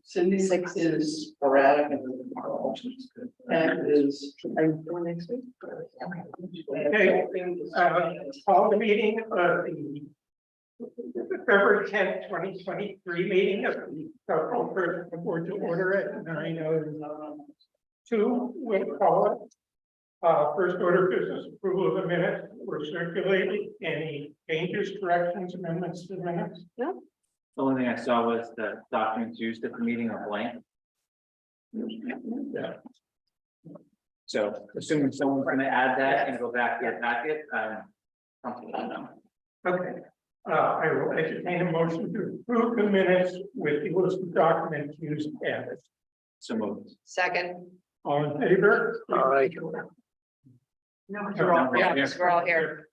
Cindy Six. is sporadic and Pat is. Are you going next week? Okay, call the meeting of the February 10th, 2023 meeting of the Southfield First Board to order at 9:02. We'll call it. First order of business, approval of the minutes were circulated. Any changes, corrections, amendments to the minutes? The only thing I saw was the documents used at the meeting are blank. Yeah. So assuming someone's gonna add that and go back to your packet, comfortable now. Okay. I will entertain a motion to approve the minutes with the list of documents used added. So moved. Second. All in favor? No, we're all here. we're all here.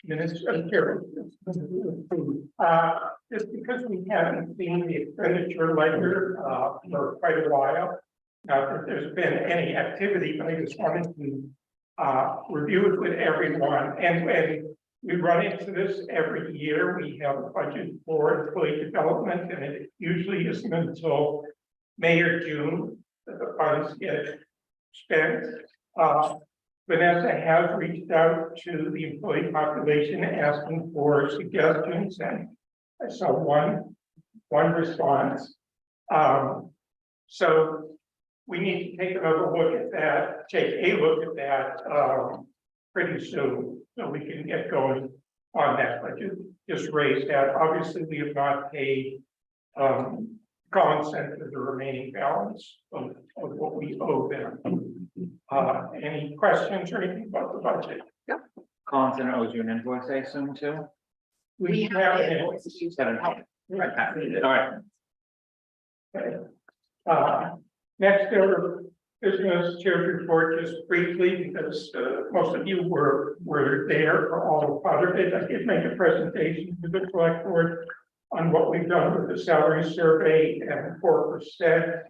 Minutes of carried. Just because we haven't seen the expenditure ledger for quite a while. Not that there's been any activity, but I just wanted to review it with everyone. And we run into this every year. We have a budget for employee development, and it usually isn't until May or June that the funds get spent. Vanessa has reached out to the employee population asking for suggestions, and I saw one response. So we need to take another look at that, pretty soon, so we can get going on that. But just raise that. Obviously, we have not paid Collins Center the remaining balance of what we owe them. Any questions or anything about the budget? Collins owes you an invoice, I assume, too? We have it. it. All right. Okay. Next order of business, chair's report, just briefly, because most of you were there for all part of it. I did make a presentation to the select board on what we've done with the salary survey and 4%.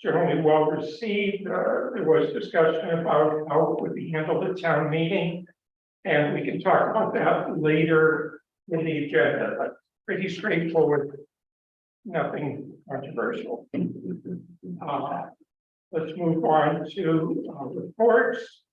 Generally well received. There was discussion about how it would be handled at town meeting, and we can talk about that later in the agenda, but pretty straightforward, nothing controversial. Let's move on to reports.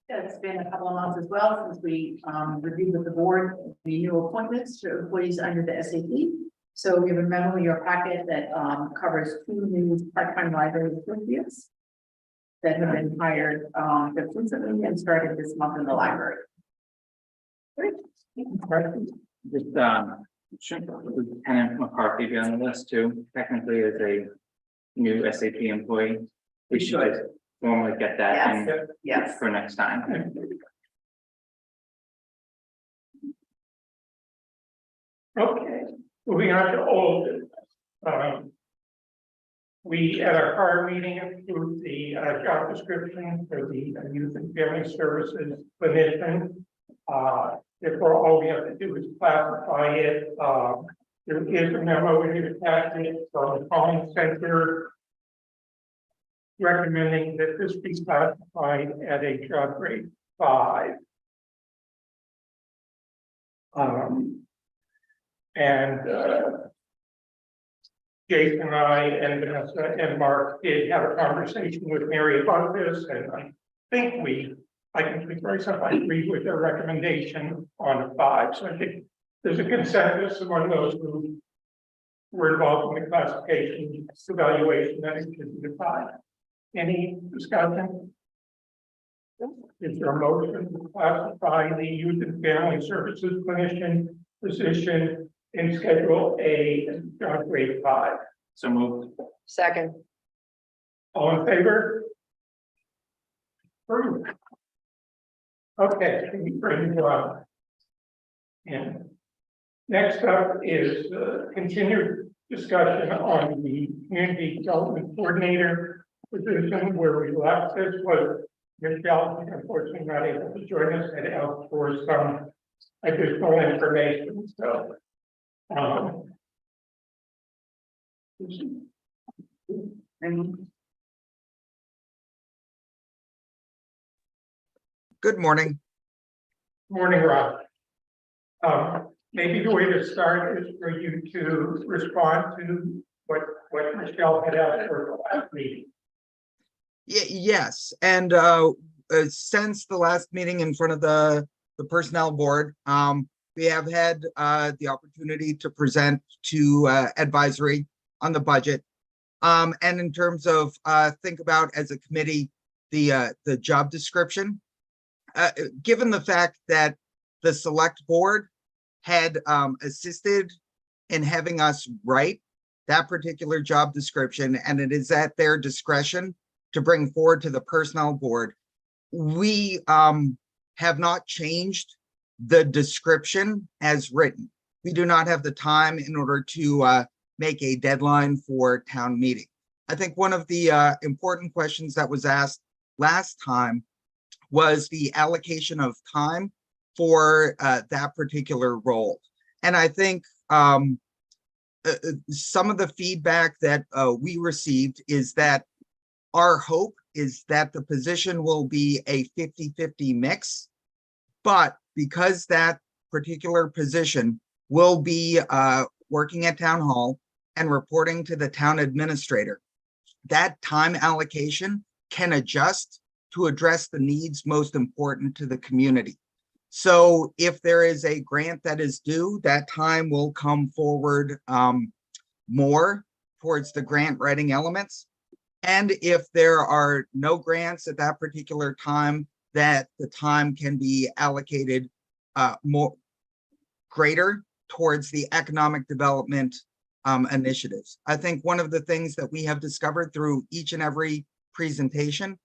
It's been a couple of months as well since we reviewed with the board the new appointments to employees under the SAP. So we have a memo in your packet that covers 2 new part-time library associates that have been hired just recently and started this month in the library. Great. Just shouldn't Lieutenant McCarthy be on the list too? Technically, as a new SAP employee, we should formally get that in Yes. for next time. Okay, moving on to old business. We at our prior meeting approved the job description for the youth and family services clinician. Therefore, all we have to do is classify it. There is a memo in your packet from the Collins Center recommending that this be classified at a job grade 5. Jason and I and Vanessa and Mark did have a conversation with Mary about this, and I think I can be very simple, I agree with their recommendation on a 5. So I think there's a consensus among those who were involved in the classification evaluation that it should be a 5. Any discussion? Is there a motion to classify the youth and family services clinician position in Schedule A as job grade 5? So moved. Second. All in favor? Approved. Okay, can we bring you up? And next up is continued discussion on the community development coordinator position. Where we left this was Michelle, unfortunately not able to join us, and asked for some additional information. So Good morning. morning, Rob. maybe the way to start is for you to respond to what Michelle had asked for the last meeting. Yes, and since the last meeting in front of the personnel board, we have had the opportunity to present to advisory on the budget. And in terms of think about as a committee, the job description, given the fact that the select board had assisted in having us write that particular job description, and it is at their discretion to bring forward to the personnel board. We have not changed the description as written. We do not have the time in order to make a deadline for town meeting. I think one of the important questions that was asked last time was the allocation of time for that particular role. And I think some of the feedback that we received is that our hope is that the position will be a 50-50 mix, but because that particular position will be working at town hall and reporting to the town administrator, that time allocation can adjust to address the needs most important to the community. So if there is a grant that is due, that time will come forward more towards the grant writing elements. And if there are no grants at that particular time, that the time can be allocated more greater towards the economic development initiatives. I think one of the things that we have discovered through each and every presentation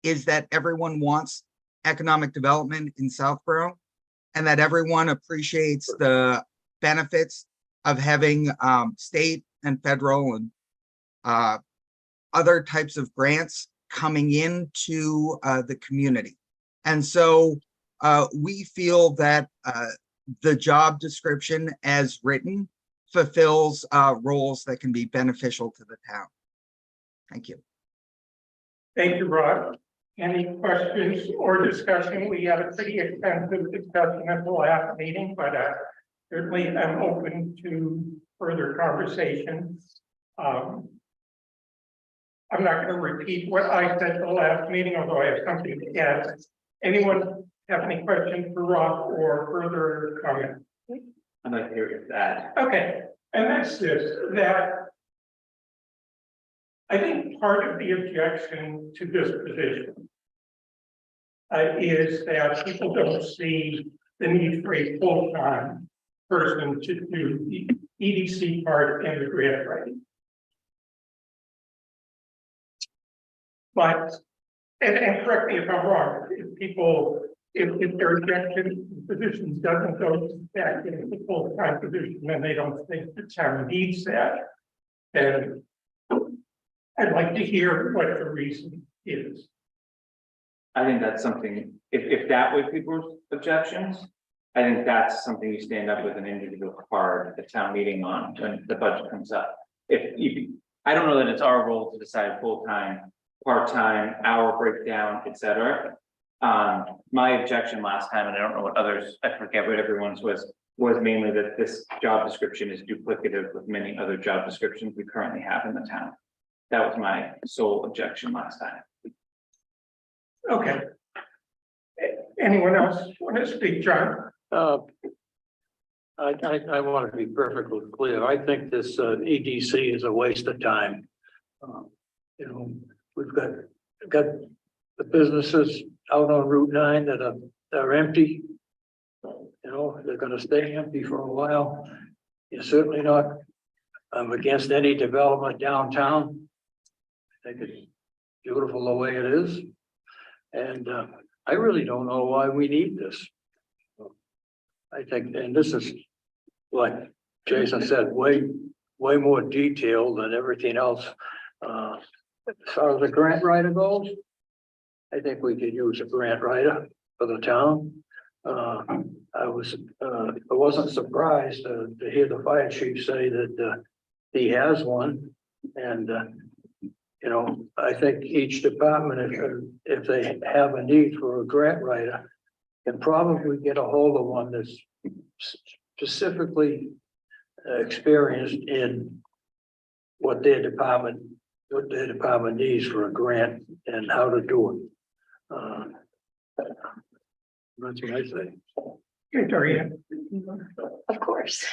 is that everyone wants economic development in Southborough, and that everyone appreciates the benefits of having state and federal and other types of grants coming into the community. And so we feel that the job description as written fulfills roles that can be beneficial to the town. Thank you. Thank you, Rod. Any questions or discussion? We had a pretty extensive discussion at the last meeting, but certainly I'm open to further conversation. I'm not going to repeat what I said at the last meeting, although I have something to add. Anyone have any questions for Rod or further comment? I'd like to hear that. Okay, and that's this, that I think part of the objection to this position is that people don't see the need for a full-time person to do the EDC part and the grant writing. But, and correct me if I'm wrong, if their objection to positions doesn't go back into the full-time position, then they don't think the town needs that. And I'd like to hear what the reason is. I think that's something, if that was people's objections, I think that's something you stand up with an individual card at the town meeting on when the budget comes up. I don't know that it's our role to decide full-time, part-time, hour breakdown, etc. My objection last time, and I don't know what others, I forget what everyone's was mainly that this job description is duplicative with many other job descriptions we currently have in the town. That was my sole objection last time. Okay. Anyone else want to speak, John? I want to be perfectly clear. I think this EDC is a waste of time. You know, we've got the businesses out on Route 9 that are empty. You know, they're going to stay empty for a while. You're certainly not against any development downtown. I think it's beautiful the way it is. And I really don't know why we need this. I think, and this is, like Jason said, way more detailed than everything else. As far as the grant writer goes, I think we could use a grant writer for the town. I wasn't surprised to hear the fire chief say that he has one, and you know, I think each department, if they have a need for a grant writer, can probably get a hold of one that's specifically experienced in what their department needs for a grant and how to do it. That's what I say. Okay, Dorian. Of course.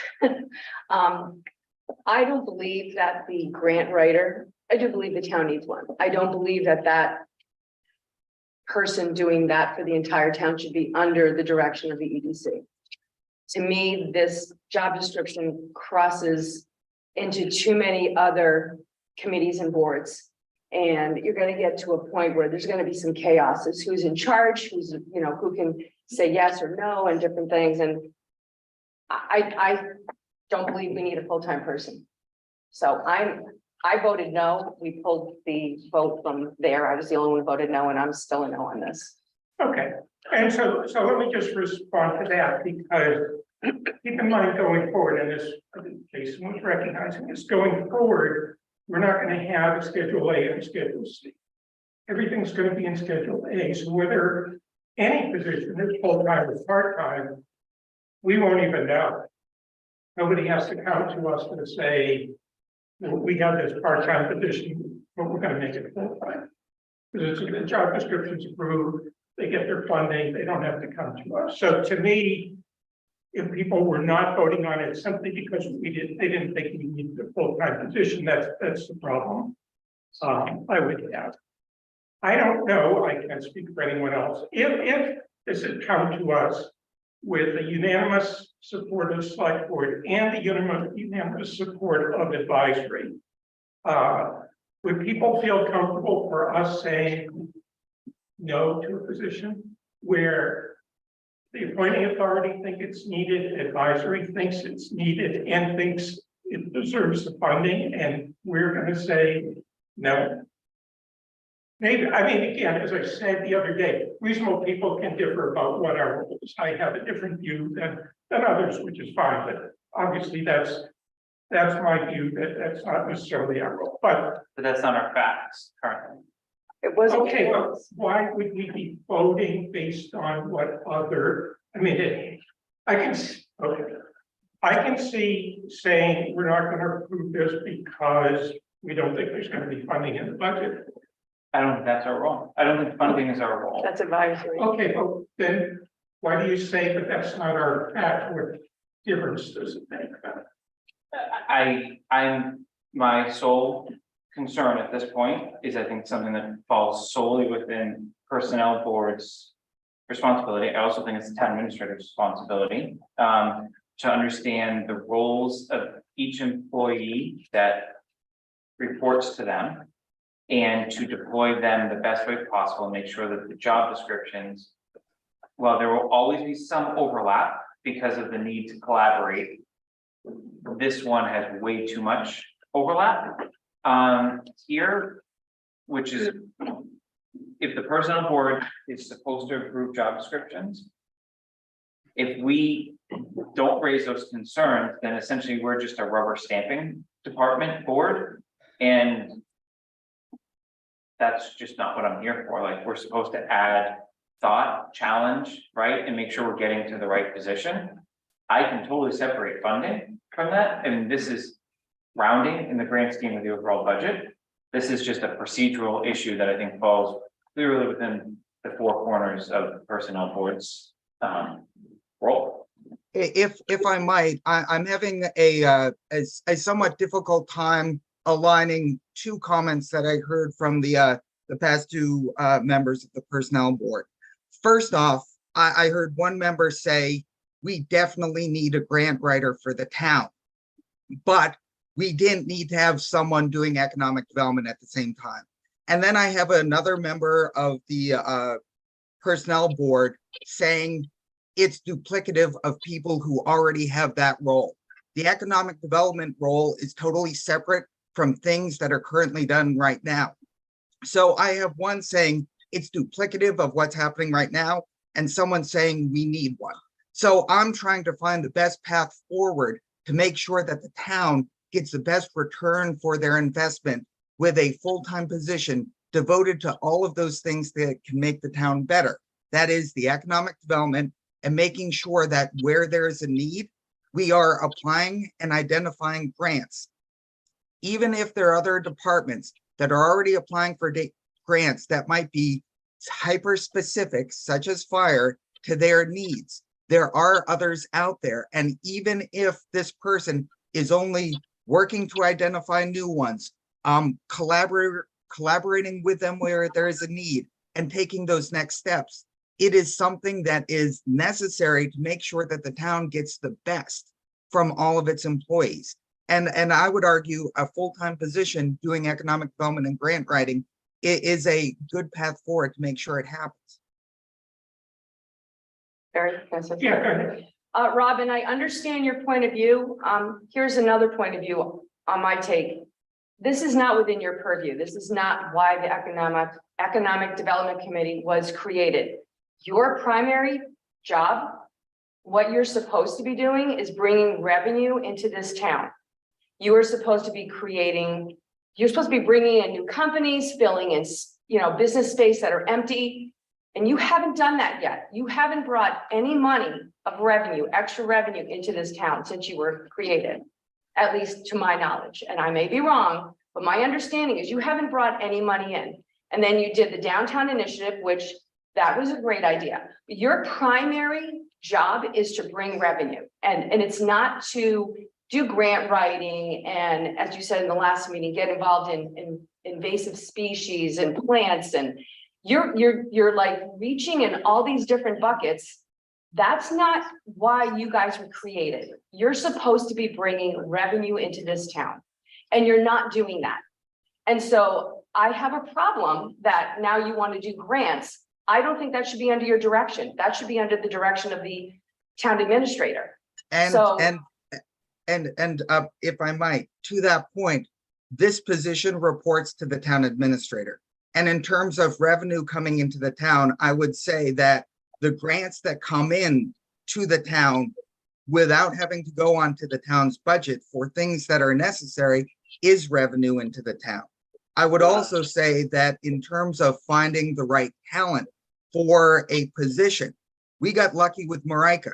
I don't believe that the grant writer, I do believe the town needs one. I don't believe that that person doing that for the entire town should be under the direction of the EDC. To me, this job description crosses into too many other committees and boards. And you're gonna get to a point where there's gonna be some chaos as who's in charge, who's, you know, who can say yes or no and different things. And I don't believe we need a full-time person. So I voted no. We pulled the vote from there. I was the only one who voted no, and I'm still a no on this. Okay, and so let me just respond to that, because keep in mind going forward, and this, Jason was recognizing this, going forward, we're not gonna have a Schedule A and Schedule C. Everything's gonna be in Schedule A, so whether any position is full-time or part-time, we won't even know. Nobody has to come to us and say, well, we have this part-time position, but we're gonna make it full-time. Because the job description's approved, they get their funding, they don't have to come to us. So to me, if people were not voting on it simply because they didn't think we needed a full-time position, that's the problem. I would have. I don't know, I can't speak for anyone else. If this had come to us with the unanimous support of select board and the unanimous support of advisory, would people feel comfortable for us saying no to a position where the appointing authority think it's needed, advisory thinks it's needed, and thinks it deserves the funding, and we're going to say no? Maybe, I mean, again, as I said the other day, reasonable people can differ about what our role is. I have a different view than others, which is fine, but obviously that's my view, that's not necessarily our role, but that's not our facts currently. It wasn't. okay, but why would we be voting based on what other, I mean, I can see saying we're not gonna approve this because we don't think there's gonna be funding in the budget. I don't think that's our role. I don't think funding is our role. That's advisory. Okay, but then why do you say that that's not our fact? What difference does it make? I'm my sole concern at this point is I think something that falls solely within personnel board's responsibility. I also think it's the town administrator's responsibility to understand the roles of each employee that reports to them and to deploy them the best way possible and make sure that the job descriptions, while there will always be some overlap because of the need to collaborate, this one has way too much overlap here, which is if the personnel board is supposed to approve job descriptions, if we don't raise those concerns, then essentially we're just a rubber stamping department board, and that's just not what I'm here for. Like, we're supposed to add thought, challenge, right, and make sure we're getting to the right position. I can totally separate funding from that, and this is rounding in the grand scheme of the overall budget. This is just a procedural issue that I think falls clearly within the four corners of the personnel board's role. If I might, I'm having a somewhat difficult time aligning two comments that I heard from the past two members of the personnel board. First off, I heard one member say, we definitely need a grant writer for the town, but we didn't need to have someone doing economic development at the same time. And then I have another member of the personnel board saying it's duplicative of people who already have that role. The economic development role is totally separate from things that are currently done right now. So I have one saying it's duplicative of what's happening right now, and someone saying we need one. So I'm trying to find the best path forward to make sure that the town gets the best return for their investment with a full-time position devoted to all of those things that can make the town better. That is the economic development and making sure that where there is a need, We are applying and identifying grants. Even if there are other departments that are already applying for grants that might be hyper specific, such as fire, to their needs, there are others out there. And even if this person is only working to identify new ones, collaborating with them where there is a need and taking those next steps, it is something that is necessary to make sure that the town gets the best from all of its employees. And I would argue a full-time position doing economic development and grant writing is a good path forward to make sure it happens. Barry, can I say something? Yeah, go ahead. Robin, I understand your point of view. Here's another point of view on my take. This is not within your purview. This is not why the Economic Development Committee was created. Your primary job, what you're supposed to be doing, is bringing revenue into this town. You are supposed to be creating, you're supposed to be bringing in new companies, filling in, business space that are empty. And you haven't done that yet. You haven't brought any money of revenue, extra revenue into this town since you were created, at least to my knowledge. And I may be wrong, but my understanding is you haven't brought any money in. And then you did the downtown initiative, which that was a great idea. But your primary job is to bring revenue. And it's not to do grant writing. And as you said in the last meeting, get involved in invasive species and plants. And you're like reaching in all these different buckets. That's not why you guys were created. You're supposed to be bringing revenue into this town, and you're not doing that. And so I have a problem that now you want to do grants. I don't think that should be under your direction. That should be under the direction of the town administrator. And if I might, to that point, this position reports to the town administrator. And in terms of revenue coming into the town, I would say that the grants that come in to the town without having to go onto the town's budget for things that are necessary is revenue into the town. I would also say that in terms of finding the right talent for a position, we got lucky with Marika.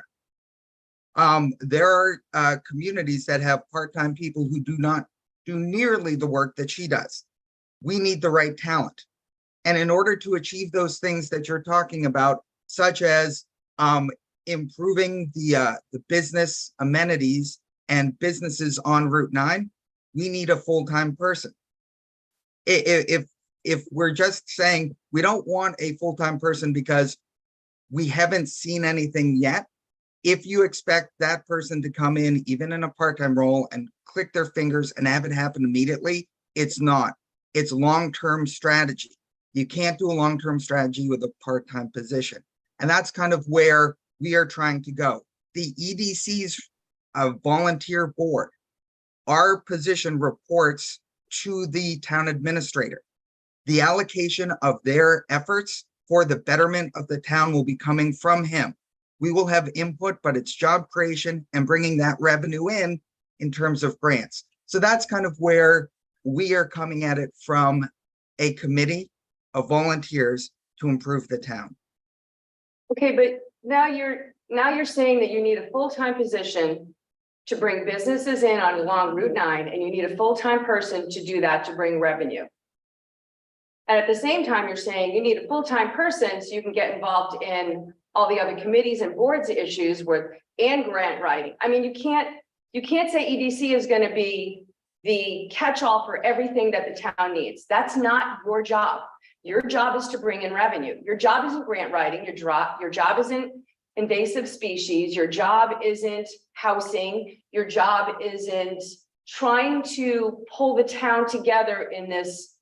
There are communities that have part-time people who do not do nearly the work that she does. We need the right talent. And in order to achieve those things that you're talking about, such as improving the business amenities and businesses on Route 9, we need a full-time person. If we're just saying we don't want a full-time person because we haven't seen anything yet, if you expect that person to come in, even in a part-time role, and click their fingers and have it happen immediately, it's not. It's long-term strategy. You can't do a long-term strategy with a part-time position. And that's kind of where we are trying to go. The EDC's volunteer board, our position reports to the town administrator. The allocation of their efforts for the betterment of the town will be coming from him. We will have input, but it's job creation and bringing that revenue in terms of grants. So that's kind of where we are coming at it, from a committee of volunteers to improve the town. Okay, but now you're saying that you need a full-time position to bring businesses in on along Route 9, and you need a full-time person to do that, to bring revenue. And at the same time, you're saying you need a full-time person so you can get involved in all the other committees and boards issues and grant writing. I mean, you can't say EDC is going to be the catch-all for everything that the town needs. That's not your job. Your job is to bring in revenue. Your job isn't grant writing. Your job isn't invasive species. Your job isn't housing. Your job isn't trying to pull the town together in this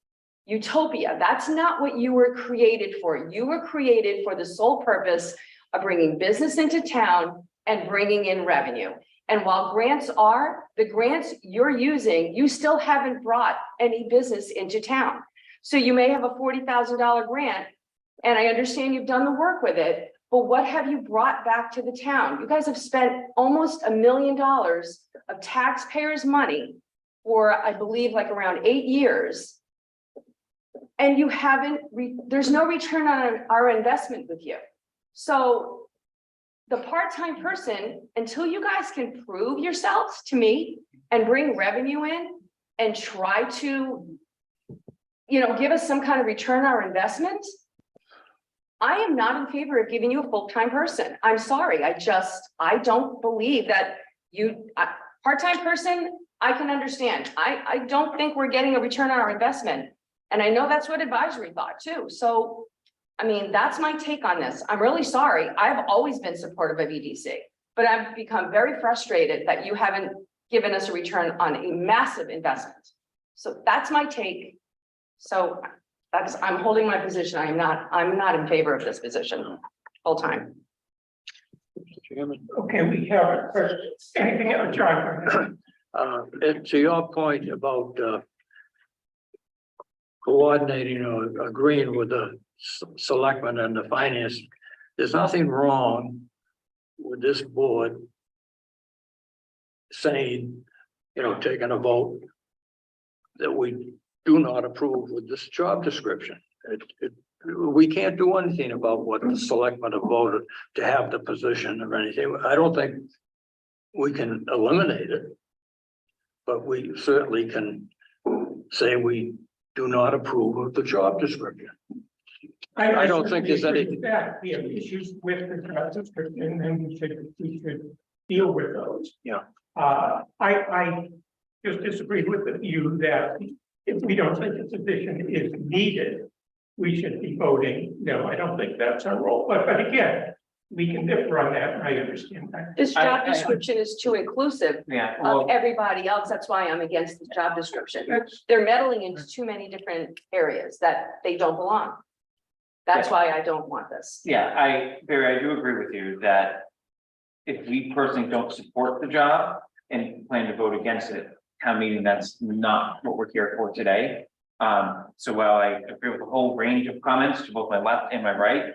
utopia. That's not what you were created for. You were created for the sole purpose of bringing business into town and bringing in revenue. And while the grants you're using, you still haven't brought any business into town. So you may have a $40,000 grant, and I understand you've done the work with it, but what have you brought back to the town? You guys have spent almost $1 million of taxpayers' money for, I believe, like around 8 years. And you haven't, there's no return on our investment with you. So the part-time person, until you guys can prove yourselves to me and bring revenue in and try to, give us some kind of return on our investment, I am not in favor of giving you a full-time person. I'm sorry. I don't believe that part-time person, I can understand. I don't think we're getting a return on our investment. And I know that's what advisory thought too. So, I mean, that's my take on this. I'm really sorry. I've always been supportive of EDC, but I've become very frustrated that you haven't given us a return on a massive investment. So that's my take. So I'm holding my position. I'm not in favor of this position full time. Chairman. Okay, we have a question. Anything else, John? And to your point about coordinating or agreeing with the selectmen and the finance, there's nothing wrong with this board saying, taking a vote that we do not approve with this job description. We can't do anything about what the selectmen have voted to have the position or anything. I don't think we can eliminate it, but we certainly can say we do not approve of the job description. I don't think there's any. That we have issues with the job description, and we should deal with those. Yeah. I just disagree with the view that if we don't think a position is needed, we should be voting. No, I don't think that's our role. But again, we can differ on that. I understand that. This job description is too inclusive Yeah, well, of everybody else. That's why I'm against the job description. That's, They're meddling into too many different areas that they don't belong. That's why I don't want this. yeah, Barry, I do agree with you that if we personally don't support the job and plan to vote against it, town meeting, that's not what we're here for today. So while I agree with the whole range of comments to both my left and my right,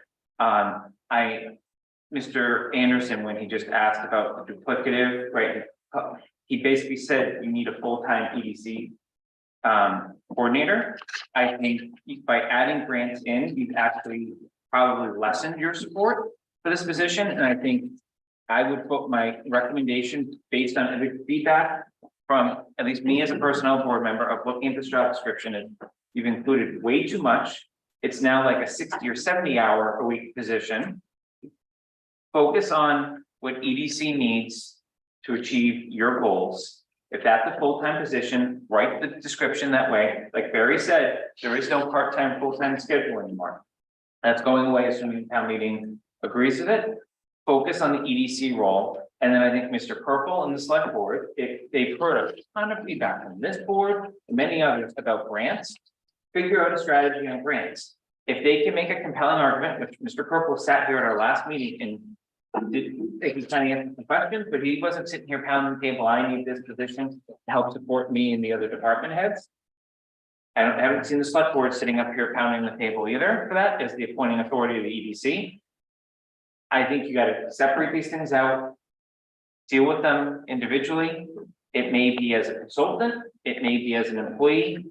Mr. Anderson, when he just asked about the duplicative, right? He basically said you need a full-time EDC coordinator. I think by adding grants in, you've actually probably lessened your support for this position. And I think I would put my recommendation based on every feedback from at least me as a personnel board member of looking at this job description, and you've included way too much. It's now like a 60 or 70 hour a week position. Focus on what EDC needs to achieve your goals. If that's a full-time position, write the description that way. Like Barry said, there is no part-time, full-time schedule anymore. That's going away, assuming town meeting agrees with it. Focus on the EDC role. And then I think Mr. Purple and the select board, if they've heard a ton of feedback from this board and many others about grants, figure out a strategy on grants. If they can make a compelling argument, which Mr. Purple sat here at our last meeting and he was trying to answer some questions, but he wasn't sitting here pounding the table. I need this position to help support me and the other department heads. I haven't seen the select board sitting up here pounding the table either for that as the appointing authority of the EDC. I think you got to separate these things out, deal with them individually. It may be as a consultant, it may be as an employee.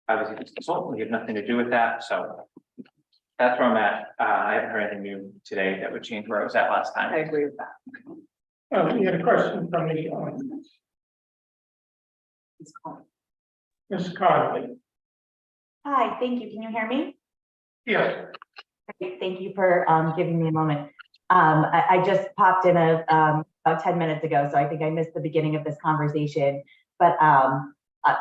Obviously, if it's a consultant, you have nothing to do with that. So that's where I'm at. I haven't heard anything new today that would change where I was at last time. I agree with that. we had a question from the audience. Ms. Conley. Hi, thank you. Can you hear me? Yes. Great, thank you for giving me a moment. I just popped in about 10 minutes ago, so I think I missed the beginning of this conversation. But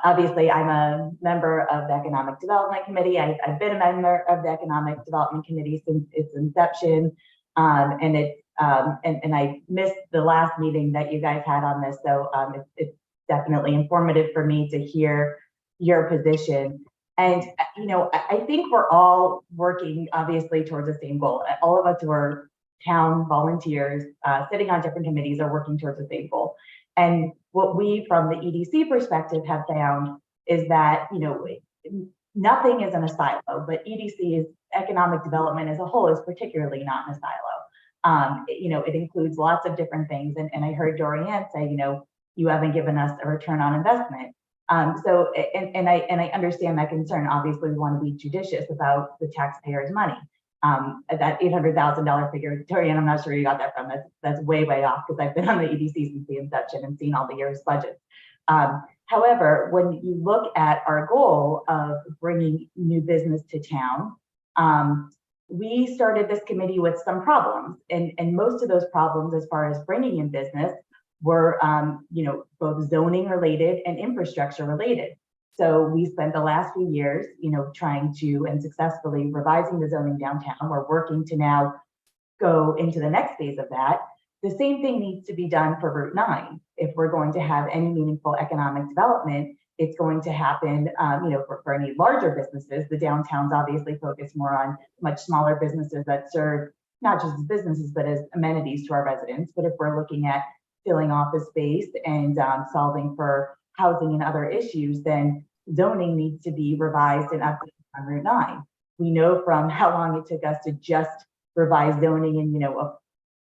obviously, I'm a member of the Economic Development Committee. I've been a member of the Economic Development Committee since its inception, and I missed the last meeting that you guys had on this. So it's definitely informative for me to hear your position. And, I think we're all working obviously towards the same goal. All of us who are town volunteers sitting on different committees are working towards the same goal. And what we from the EDC perspective have found is that, nothing is in a silo, but EDC's economic development as a whole is particularly not in a silo. It includes lots of different things. And I heard Dorianne say, you haven't given us a return on investment. So I understand that concern. Obviously, we want to be judicious about the taxpayers' money. that $800,000 figure, Torian, I'm not sure you got that from. That's way off because I've been on the EDC since the inception and seen all the year's budgets. However, when you look at our goal of bringing new business to town, we started this committee with some problems, and most of those problems, as far as bringing in business, were both zoning related and infrastructure related. So we spent the last few years, trying to and successfully revising the zoning downtown. We're working to now go into the next phase of that. The same thing needs to be done for Route 9. If we're going to have any meaningful economic development, it's going to happen, for any larger businesses. The downtown's obviously focused more on much smaller businesses that serve not just as businesses, but as amenities to our residents. But if we're looking at filling office space and solving for housing and other issues, then zoning needs to be revised and updated on Route 9. We know from how long it took us to just revise zoning in, a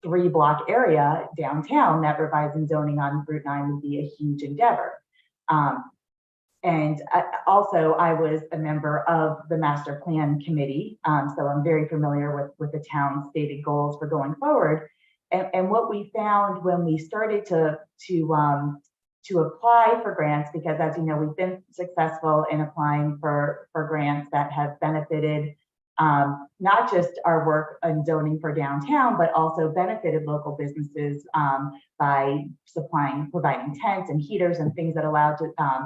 3-block area downtown, that revising zoning on Route 9 would be a huge endeavor. And also, I was a member of the master plan committee, so I'm very familiar with the town's stated goals for going forward. And what we found when we started to apply for grants, because as you know, we've been successful in applying for grants that have benefited not just our work on zoning for downtown, but also benefited local businesses by providing tents and heaters and things that allowed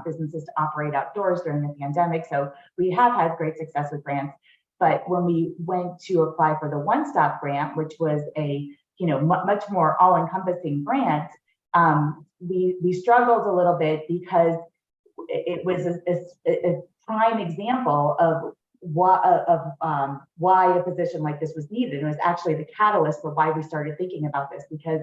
businesses to operate outdoors during the pandemic. So we have had great success with grants. But when we went to apply for the one-stop grant, which was a much more all-encompassing grant, we struggled a little bit because it was a prime example of why a position like this was needed. And it was actually the catalyst for why we started thinking about this, because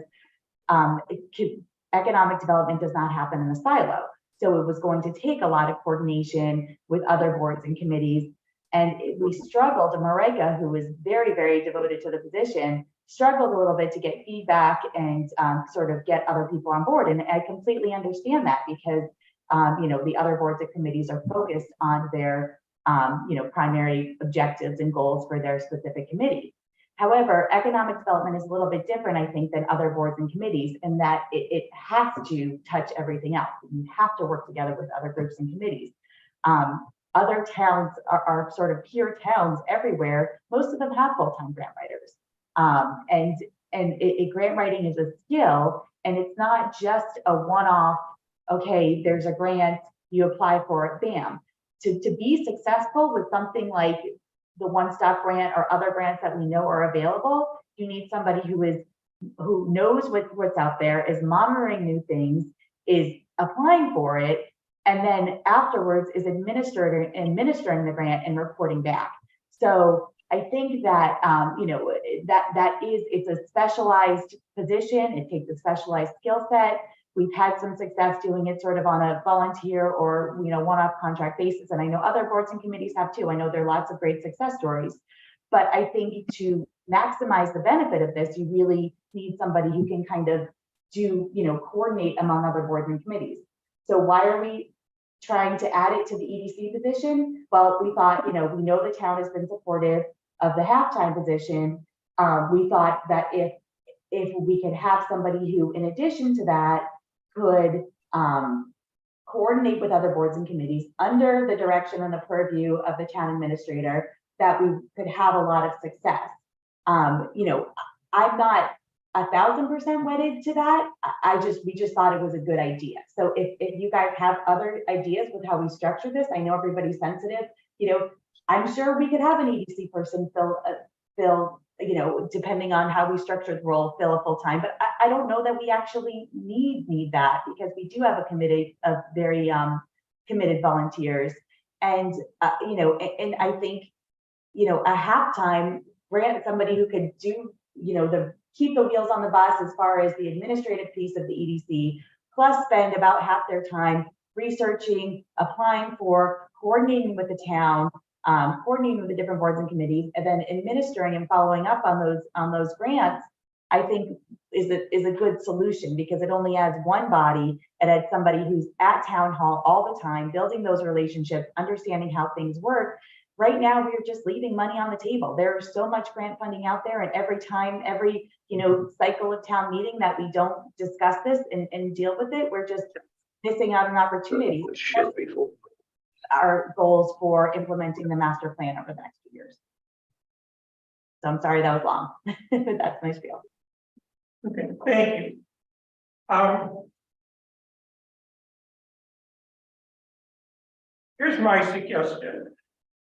economic development does not happen in a silo. So it was going to take a lot of coordination with other boards and committees. And we struggled, Marika, who was very, very devoted to the position, struggled a little bit to get feedback and sort of get other people on board. And I completely understand that, because the other boards and committees are focused on their primary objectives and goals for their specific committee. However, economic development is a little bit different, I think, than other boards and committees, in that it has to touch everything else. You have to work together with other groups and committees. Other towns are sort of peer towns everywhere. Most of them have full-time grant writers. And grant writing is a skill, and it's not just a one-off, okay, there's a grant, you apply for it, bam. To be successful with something like the one-stop grant or other grants that we know are available, you need somebody who knows what's out there, is monitoring new things, is applying for it, and then afterwards is administering the grant and reporting back. So I think that it's a specialized position. It takes a specialized skill set. We've had some success doing it sort of on a volunteer or one-off contract basis, and I know other boards and committees have too. I know there are lots of great success stories, but I think to maximize the benefit of this, you really need somebody who can kind of coordinate among other boards and committees. So why are we trying to add it to the EDC position? Well, we thought, we know the town has been supportive of the halftime position. We thought that if we could have somebody who, in addition to that, could coordinate with other boards and committees under the direction and the purview of the town administrator, that we could have a lot of success. I'm not 1,000% wedded to that. We just thought it was a good idea. So if you guys have other ideas with how we structure this, I know everybody's sensitive. I'm sure we could have an EDC person fill, depending on how we structure the role, fill a full time. But I don't know that we actually need that, because we do have a committee of very committed volunteers. And and I think a halftime grant, somebody who could do keep the wheels on the bus as far as the administrative piece of the EDC, plus spend about half their time researching, applying for, coordinating with the town, coordinating with the different boards and committees, and then administering and following up on those grants, I think is a good solution, because it only adds one body. It adds somebody who's at town hall all the time, building those relationships, understanding how things work, right now we're just leaving money on the table. There's so much grant funding out there, and every time, every, cycle of town meeting that we don't discuss this and deal with it, we're just missing out on opportunities. Shit before. Our goals for implementing the master plan over the next few years. So I'm sorry that was long, but that's my spiel. Okay, thank you. Here's my suggestion.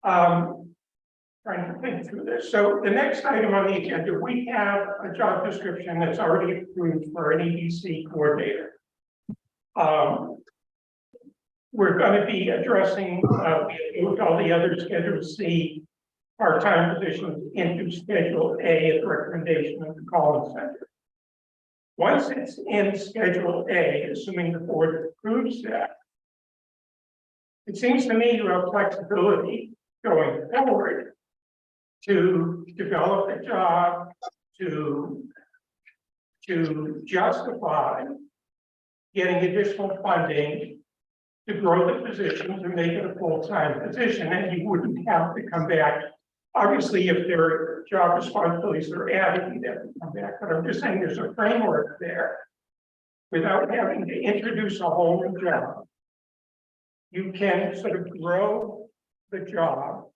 Trying to think through this. So the next item on the agenda, we have a job description that's already approved for an EDC coordinator. We're going to be addressing, we moved all the other Schedule C part-time positions into Schedule A at the recommendation of the Collins Center. Once it's in Schedule A, assuming the board approves that, it seems to me you have flexibility going forward to develop a job, to justify getting additional funding to grow the position, to make it a full-time position, and you wouldn't have to come back. Obviously, if there are job responsibilities that are added, you'd have to come back, but I'm just saying there's a framework there without having to introduce a whole new job. You can sort of grow the job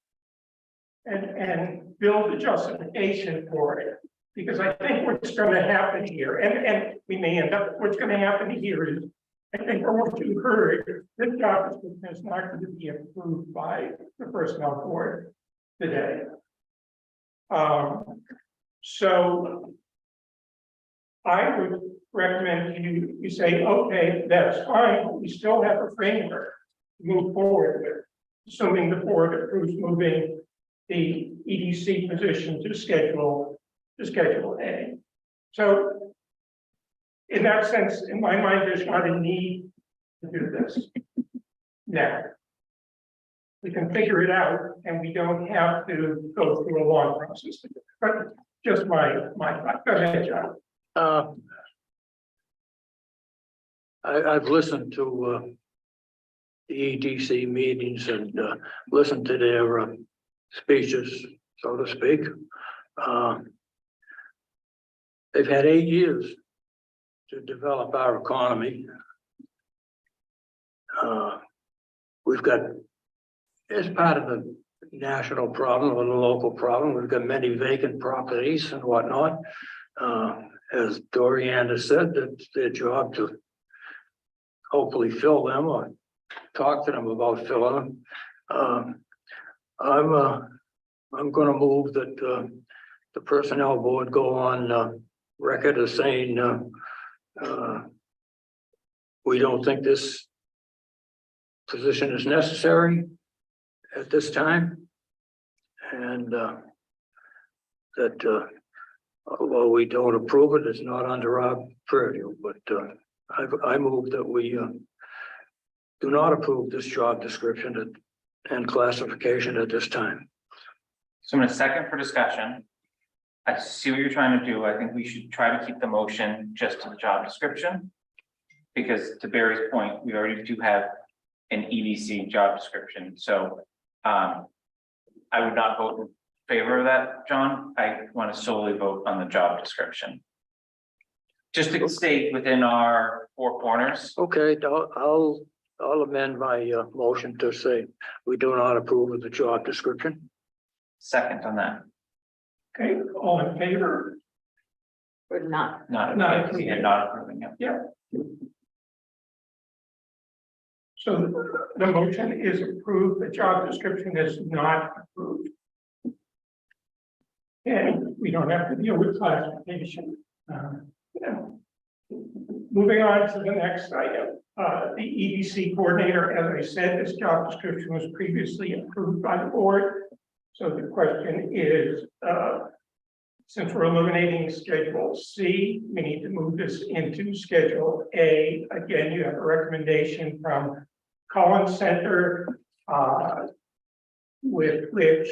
and build a justification for it. Because I think what's going to happen here, and we may end up, what's going to happen here is, I think from what you heard, this job description is not going to be approved by the personnel board today. So I would recommend you say, okay, that's fine, but we still have a framework to move forward with, assuming the board approves moving the EDC position to Schedule A. So in that sense, in my mind, there's not a need to do this now. We can figure it out and we don't have to go through a long process. But just my thought. Go ahead, John. I've listened to the EDC meetings and listened to their speeches, so to speak. They've had 8 years to develop our economy. We've got, as part of the national problem or the local problem, we've got many vacant properties and whatnot. As Dorian has said, it's their job to hopefully fill them or talk to them about filling them. I'm going to move that the personnel board go on record as saying we don't think this position is necessary at this time, and that although we don't approve it, it's not under our purview. But I move that we do not approve this job description and classification at this time. So I'm going to second for discussion. I see what you're trying to do. I think we should try to keep the motion just to the job description. Because to Barry's point, we already do have an EDC job description. So I would not vote in favor of that, John. I want to solely vote on the job description. Just to stay within our 4 corners. Okay, I'll amend my motion to say we do not approve of the job description. Second on that. Okay, all in favor? We're not. Not approving it. Yeah. So the motion is approved, the job description is not approved. And we don't have to deal with classification. Moving on to the next item, the EDC coordinator, as I said, this job description was previously approved by the board. So the question is, since we're eliminating Schedule C, we need to move this into Schedule A. Again, you have a recommendation from Collins Center, with which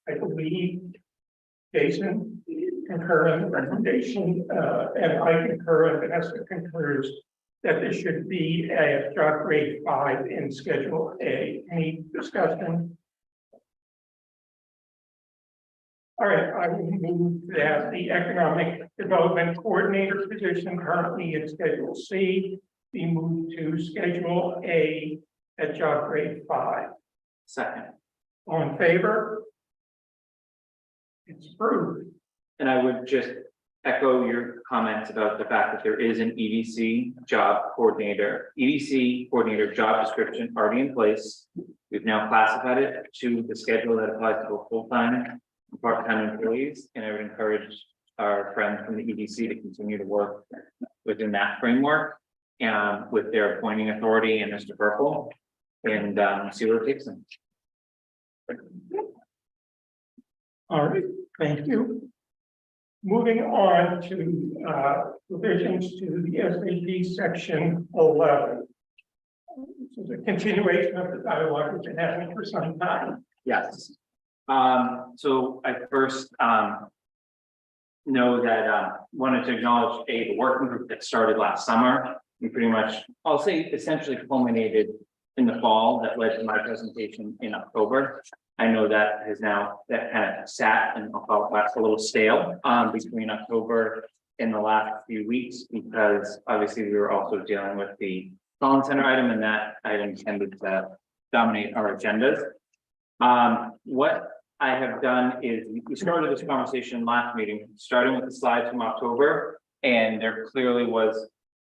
I believe Jason concur in the recommendation, and I concur, and Vanessa concurs that this should be a job grade 5 in Schedule A. Any discussion? All right, I will move that the Economic Development Coordinator position currently in Schedule C be moved to Schedule A at job grade 5. Second. All in favor? It's approved. And I would just echo your comments about the fact that there is an EDC coordinator job description already in place. We've now classified it to the schedule that applies to both full-time and part-time employees, and I would encourage our friends from the EDC to continue to work within that framework with their appointing authority and Mr. Purple, and see where it takes them. All right, thank you. Moving on to revisions to the SAP section 11. This is a continuation of the dialogue we've been having for some time. Yes. So I first know that wanted to acknowledge the working group that started last summer. We pretty much, I'll say essentially culminated in the fall that led to my presentation in October. I know that has now, that kind of sat and I'll call it a little stale between October and the last few weeks, because obviously we were also dealing with the Collins Center item, and that item tended to dominate our agendas. What I have done is we started this conversation last meeting, starting with the slides from October, and there clearly was,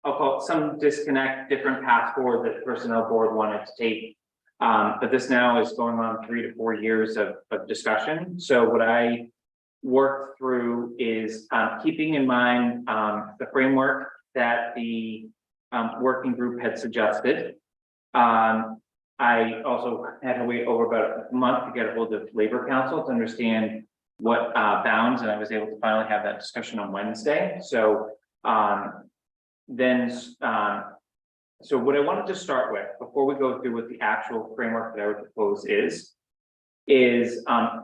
I'll call it some disconnect, different path forward that the personnel board wanted to take. But this now is going on 3 to 4 years of discussion. So what I worked through is keeping in mind the framework that the working group had suggested. I also had to wait over about a month to get a hold of Labor Council to understand what bounds, and I was able to finally have that discussion on Wednesday. So so what I wanted to start with before we go through what the actual framework that I would propose is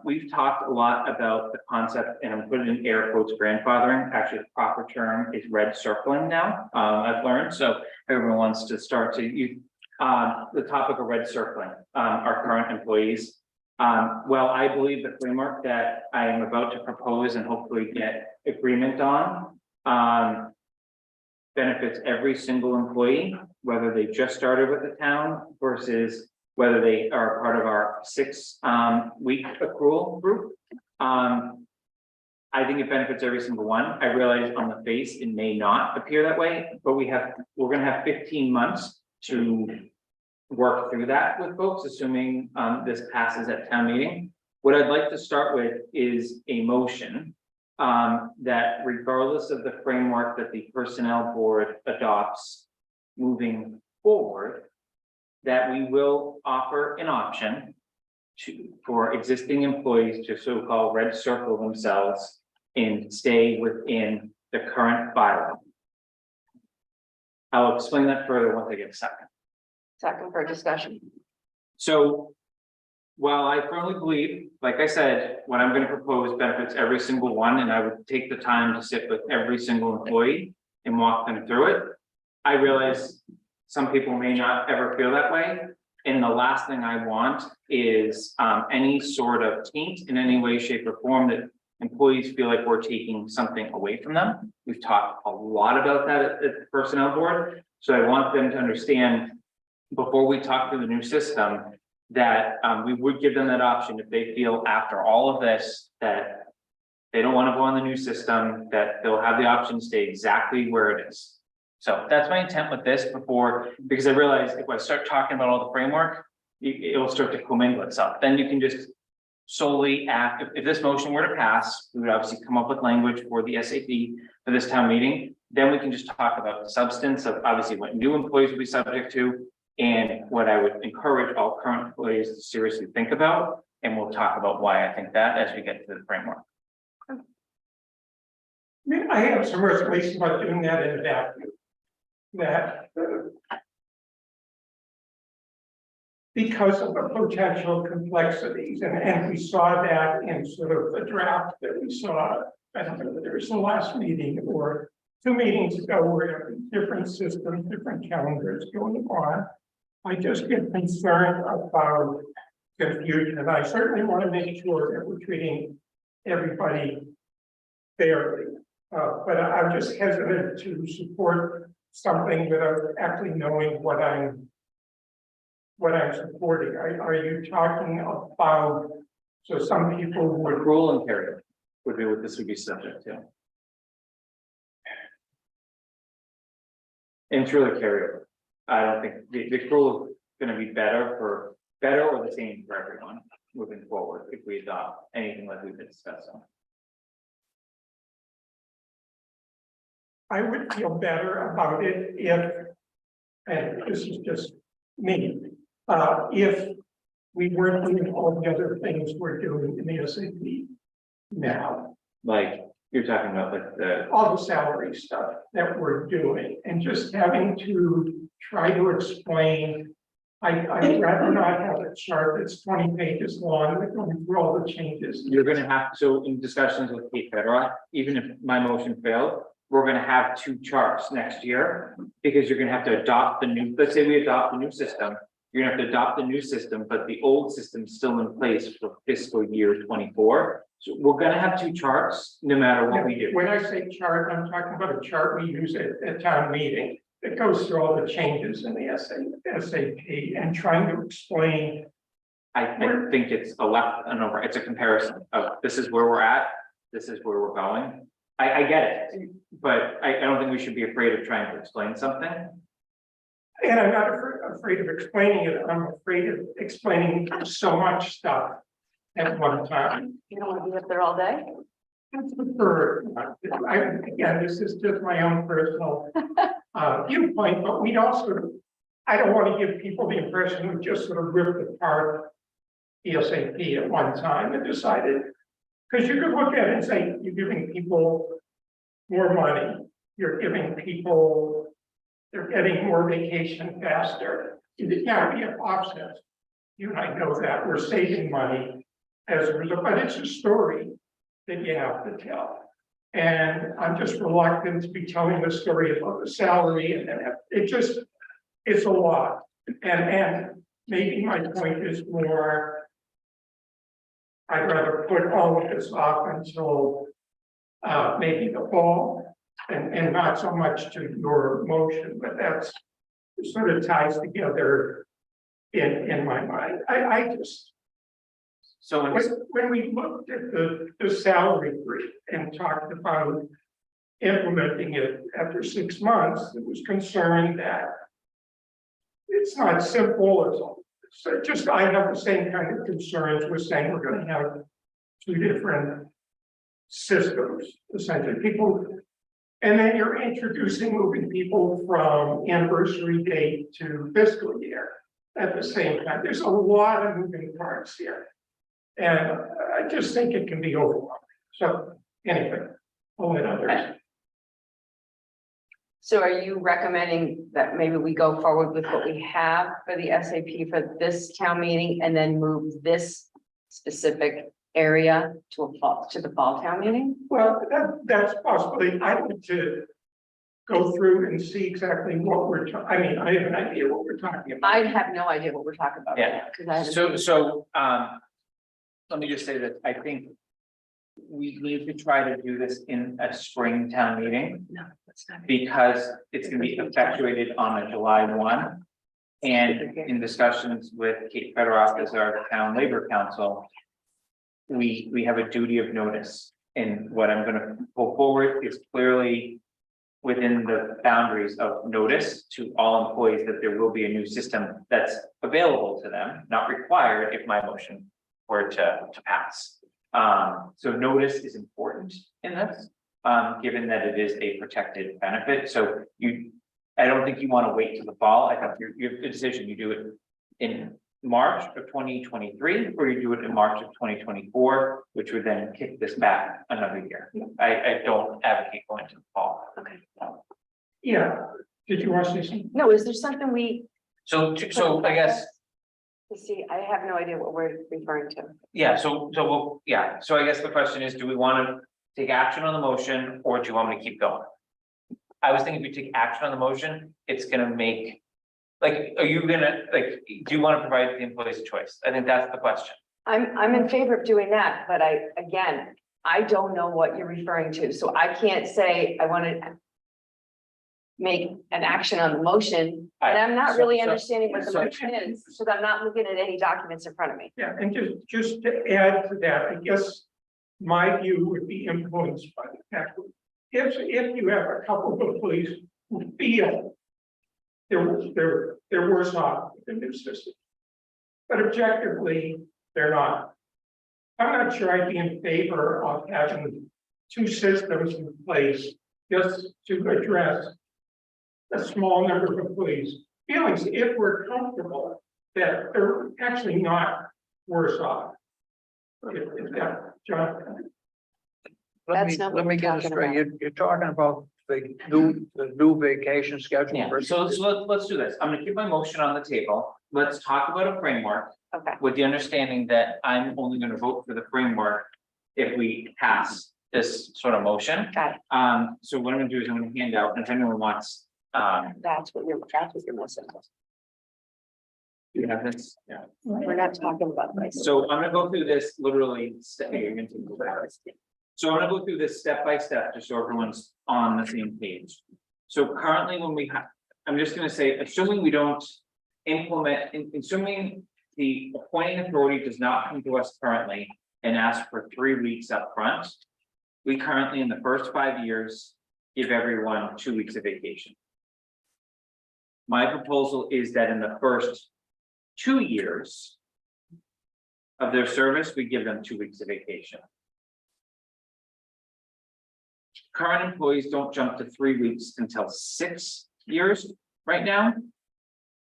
we've talked a lot about the concept, and I'm putting in air quotes, grandfathering. Actually, the proper term is red circling now. I've learned. So everyone wants to start to use the topic of red circling our current employees. Well, I believe the framework that I am about to propose and hopefully get agreement on benefits every single employee, whether they just started with the town versus whether they are part of our 6-week accrual group. I think it benefits every single one. I realize on the face it may not appear that way, but we're going to have 15 months to work through that with folks, assuming this passes at town meeting. What I'd like to start with is a motion that regardless of the framework that the personnel board adopts moving forward, that we will offer an option for existing employees to so-called red circle themselves and stay within the current bylaw. I'll explain that further once I get a second. Second for discussion. So while I firmly believe, like I said, what I'm going to propose benefits every single one, and I would take the time to sit with every single employee and walk them through it, I realize some people may not ever feel that way. And the last thing I want is any sort of taint in any way, shape, or form that employees feel like we're taking something away from them. We've talked a lot about that at the personnel board. So I want them to understand before we talk through the new system that we would give them that option if they feel after all of this that they don't want to go on the new system, that they'll have the option to stay exactly where it is. So that's my intent with this because I realize if I start talking about all the framework, it will start to commingle itself. Then you can just solely act, if this motion were to pass, we would obviously come up with language for the SAP for this town meeting. Then we can just talk about the substance of obviously what new employees will be subject to and what I would encourage all current employees to seriously think about. And we'll talk about why I think that as we get to the framework. I mean, I have some reservations about doing that in a vacuum. That because of the potential complexities, and we saw that in sort of the draft that we saw, I don't know whether it was the last meeting or 2 meetings ago, where different systems, different calendars going on. I just get concerned about confusion, and I certainly want to make sure that we're treating everybody fairly. But I'm just hesitant to support something without actually knowing what I'm supporting. Are you talking about, so some people would, Accrual and carryover would be what this would be subject to. And it's really carryover. I don't think the accrual is gonna be better or the same for everyone moving forward if we adopt anything like we've been discussing. I would feel better about it if, and this is just me, if we weren't doing all the other things we're doing in the SAP now, Like, you're talking about like the, all the salary stuff that we're doing, and just having to try to explain. I'd rather not have a chart that's 20 pages long, with going through all the changes. you're gonna have, so in discussions with Kate Federoff, even if my motion failed, we're gonna have 2 charts next year. Because you're gonna have to adopt the new, let's say we adopt the new system, you're gonna have to adopt the new system, but the old system's still in place for fiscal year 24. So we're gonna have 2 charts, no matter what we do. When I say chart, I'm talking about a chart we use at town meeting. That goes through all the changes in the SAP and trying to explain. I think it's it's a comparison of this is where we're at, this is where we're going. I get it, but I don't think we should be afraid of trying to explain something. And I'm not afraid of explaining it, I'm afraid of explaining so much stuff at one time. You don't want to be up there all day? I prefer, again, this is just my own personal viewpoint, but we'd also, I don't want to give people the impression we just sort of ripped apart the SAP at one time and decided, because you could look at it and say, you're giving people more money, you're giving people, they're getting more vacation faster. Yeah, we have offsets. You and I know that we're saving money as a result, but it's a story that you have to tell. And I'm just reluctant to be telling the story about the salary, and then it's a lot. And maybe my point is more, I'd rather put all of this off until maybe the fall, and not so much to your motion, but that's sort of ties together in my mind. I just, So when we looked at the salary brief and talked about implementing it after 6 months, it was concerned that it's not simple as all. So just, I have the same kind of concerns with saying we're going to have 2 different systems, essentially people. And then you're introducing moving people from anniversary date to fiscal year at the same time. There's a lot of moving parts here. And I just think it can be overwhelming. So anyway, I'll let others. So are you recommending that maybe we go forward with what we have for the SAP for this town meeting and then move this specific area to the fall town meeting? Well, that's possibly, I need to go through and see exactly what we're, I mean, I have an idea what we're talking about. I have no idea what we're talking about. Yeah. Because I haven't. Let me just say that I think we need to try to do this in a spring town meeting. No, that's not. Because it's gonna be effectuated on a July 1. And in discussions with Kate Federoff as our town labor council, we have a duty of notice. And what I'm gonna pull forward is clearly within the boundaries of notice to all employees that there will be a new system that's available to them, not required if my motion were to pass. So notice is important in this, given that it is a protected benefit. So I don't think you want to wait till the fall. I think you have a decision. You do it in March of 2023, or you do it in March of 2024, which would then kick this back another year. I don't advocate going to the fall. Okay. Yeah, did you want to say something? No, is there something we, So I guess, to see, I have no idea what we're referring to. yeah, so I guess the question is, do we want to take action on the motion, or do you want me to keep going? I was thinking if we take action on the motion, it's gonna make, like, are you gonna, like, do you want to provide the employees a choice? I think that's the question. I'm in favor of doing that, but I don't know what you're referring to, so I can't say I want to make an action on the motion, and I'm not really understanding what the motion is, because I'm not looking at any documents in front of me. Yeah, and just to add to that, I guess my view would be influenced by the fact that if you have a couple of employees who feel they're worse off than their system, but objectively, they're not. I'm not sure I'd be in favor of having two systems in place just to address a small number of employees' feelings if we're comfortable that they're actually not worse off. If that, John, That's not what Let me we're get it talking straight. about. You're talking about the new vacation schedule. Yeah, versus- so let's do this. I'm gonna keep my motion on the table. Let's talk about a framework Okay, with the understanding that I'm only gonna vote for the framework if we pass this sort of motion. got it. So what I'm gonna do is I'm gonna hand out, and if anyone wants, That's what you're missing. you have this, yeah. We're not talking about prices. So I'm gonna go through this literally, you're gonna take the hours. So I'm gonna go through this step by step, just so everyone's on the same page. So currently, when we have, I'm just gonna say, assuming we don't implement, assuming the appointing authority does not come to us currently and ask for 3 weeks up front, we currently, in the first 5 years, give everyone 2 weeks of vacation. My proposal is that in the first 2 years of their service, we give them 2 weeks of vacation. Current employees don't jump to 3 weeks until 6 years right now.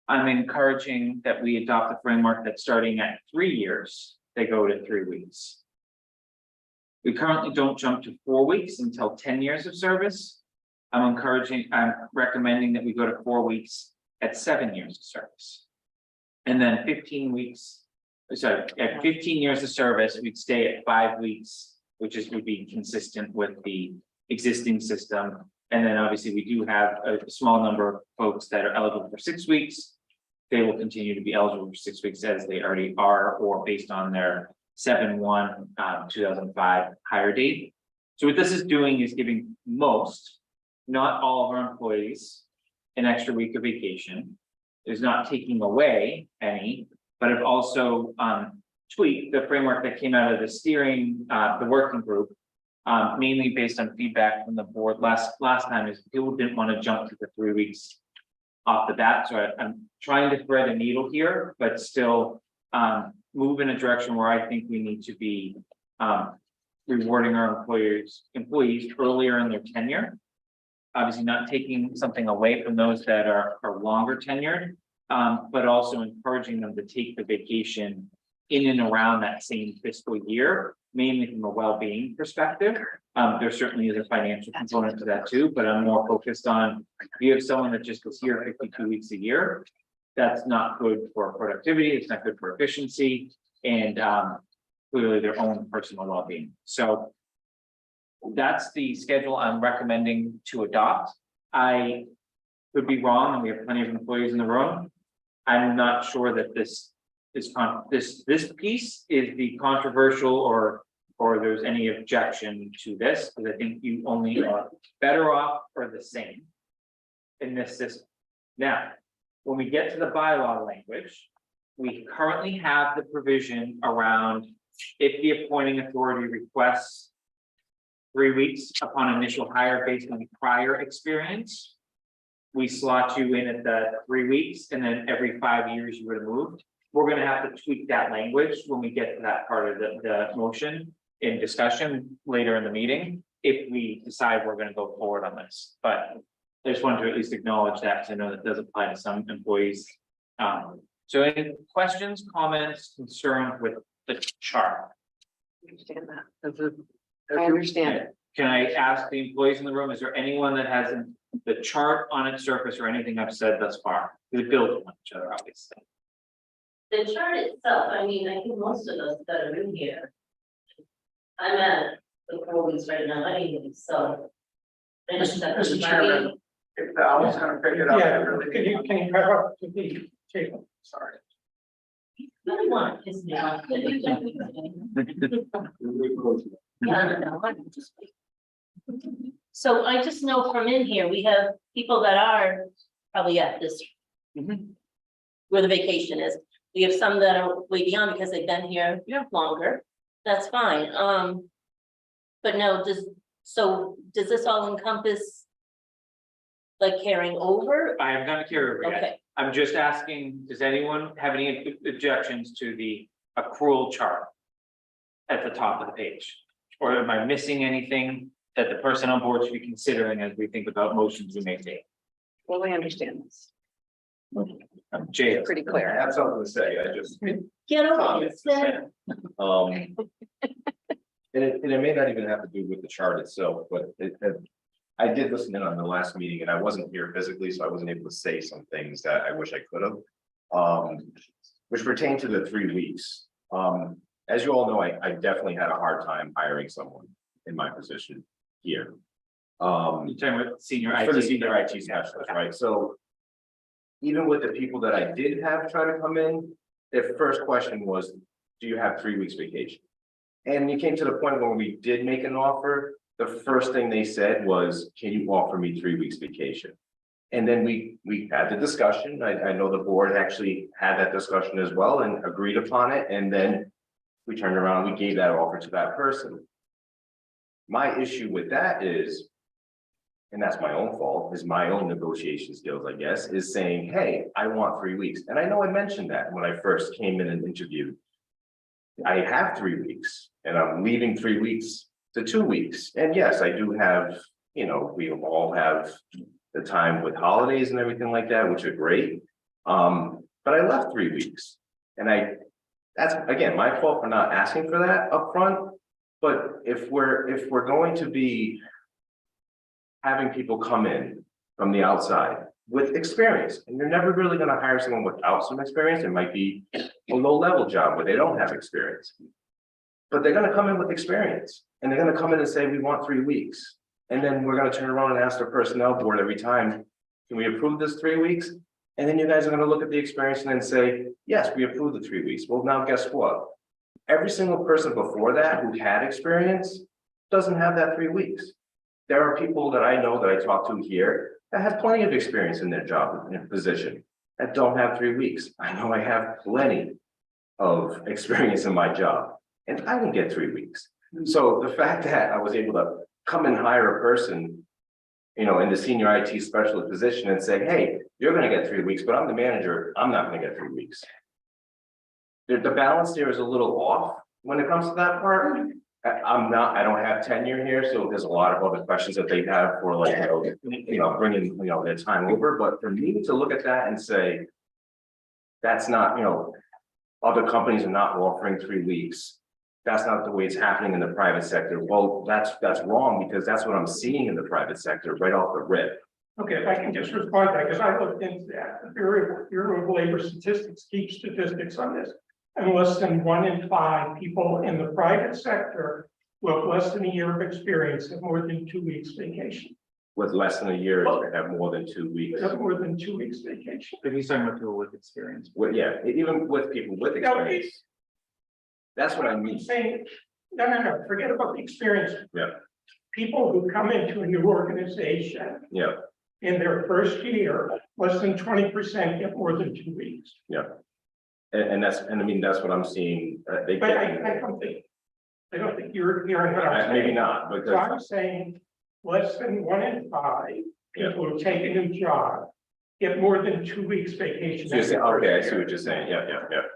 I'm encouraging that we adopt a framework that's starting at 3 years, they go to 3 weeks. We currently don't jump to 4 weeks until 10 years of service. I'm recommending that we go to 4 weeks at 7 years of service. And then 15 weeks, sorry, at 15 years of service, we'd stay at 5 weeks, which would be consistent with the existing system. And then obviously we do have a small number of folks that are eligible for 6 weeks. They will continue to be eligible for 6 weeks as they already are, or based on their 7/1/2005 hire date. So what this is doing is giving most, not all of our employees, an extra week of vacation. Is not taking away any, but it also tweaked the framework that came out of the steering, the working group. Mainly based on feedback from the board last time, is people didn't want to jump to the 3 weeks off the bat. So I'm trying to thread a needle here, but still move in a direction where I think we need to be rewarding our employees earlier in their tenure. Obviously not taking something away from those that are longer tenured, but also encouraging them to take the vacation in and around that same fiscal year, mainly from a well-being perspective. There certainly is a financial component to that too, but I'm more focused on, if you have someone that just was here 52 weeks a year, that's not good for productivity, it's not good for efficiency, and clearly their own personal well-being. So that's the schedule I'm recommending to adopt. I could be wrong, and we have plenty of employees in the room. I'm not sure that this piece is the controversial or there's any objection to this, because I think you only are better off or the same in this system. Now, when we get to the bylaw language, we currently have the provision around if the appointing authority requests 3 weeks upon initial hire based on prior experience, we slot you in at the 3 weeks, and then every 5 years you would have moved. We're gonna have to tweak that language when we get to that part of the motion in discussion later in the meeting, if we decide we're gonna go forward on this. But I just wanted to at least acknowledge that, because I know that does apply to some employees. So any questions, comments, concerns with the chart? I understand that. If I you- understand it. Can I ask the employees in the room, is there anyone that has the chart on its surface or anything I've said thus far? They build on each other, obviously. The chart itself, I mean, I think most of us that are in here. I'm at the 4 weeks right now, anyway, so. Mr. Chairman, if Val's gonna pick it up. Yeah, can you come up to the table? Sorry. Really want to piss me off. Yeah, no, I'm just. So I just know from in here, we have people that are probably at this. Where the vacation is, we have some that are way beyond because they've been here longer, that's fine, but no, does this all encompass? Like carrying over? I am not curious yet. Okay, I'm just asking, does anyone have any objections to the accrual chart? At the top of the page, or am I missing anything that the person on board should be considering as we think about motions we may take? Well, we understand this, Jay, pretty I clear. have something to say, I just, get over it, then. and it may not even have to do with the chart itself, but I did listen in on the last meeting and I wasn't here physically, so I wasn't able to say some things that I wish I could have. Which pertain to the 3 weeks. As you all know, I definitely had a hard time hiring someone in my position here. you're talking about senior For the IT. senior IT specialist, right? So even with the people that I did have try to come in, their first question was, do you have 3 weeks vacation? And you came to the point when we did make an offer, the first thing they said was, can you offer me 3 weeks vacation? And then we had the discussion. I know the board actually had that discussion as well and agreed upon it. And then we turned around, and we gave that offer to that person. My issue with that is, and that's my own fault, is my own negotiation skills, I guess, is saying, hey, I want 3 weeks. And I know I mentioned that when I first came in and interviewed. I have 3 weeks and I'm leaving 3 weeks to 2 weeks. And yes, I do have, we all have the time with holidays and everything like that, which are great. But I left 3 weeks and that's again, my fault for not asking for that up front. But if we're going to be having people come in from the outside with experience, and you're never really going to hire someone without some experience, it might be a low-level job where they don't have experience. But they're going to come in with experience and they're going to come in and say, we want 3 weeks. And then we're going to turn around and ask the personnel board every time, can we approve this 3 weeks? And then you guys are going to look at the experience and then say, yes, we approve the 3 weeks. Well, now guess what? Every single person before that who had experience doesn't have that 3 weeks. There are people that I know that I talk to here that have plenty of experience in their job and position that don't have 3 weeks. I know I have plenty of experience in my job and I didn't get 3 weeks. So the fact that I was able to come and hire a person, in the senior IT specialist position and say, hey, you're going to get 3 weeks, but I'm the manager, I'm not going to get 3 weeks. The balance there is a little off when it comes to that part. I don't have tenure here, so there's a lot of other questions that they have for like, bringing, their time over. But for me to look at that and say, that's not, other companies are not offering 3 weeks. That's not the way it's happening in the private sector. Well, that's wrong because that's what I'm seeing in the private sector right off the rip. Okay, if I can just respond to that, because I looked into that, the Bureau of Labor Statistics keeps statistics on this. And less than 1 in 5 people in the private sector with less than a year of experience have more than 2 weeks vacation. With less than a year, they have more than 2 weeks. Have more than 2 weeks vacation. But he's talking about people with experience. Well, yeah, even with people with No, experience. That's what I I'm mean. saying, no, forget about the experience. Yeah. People who come into a new organization Yeah, in their first year, less than 20% get more than 2 weeks. yeah. And that's what I'm seeing. They But get, I don't think you're hearing what I'm saying. maybe not, So because I'm saying less than 1 in 5 people who take a new job get more than 2 weeks vacation. so you're saying, okay, I see what you're saying. Yeah.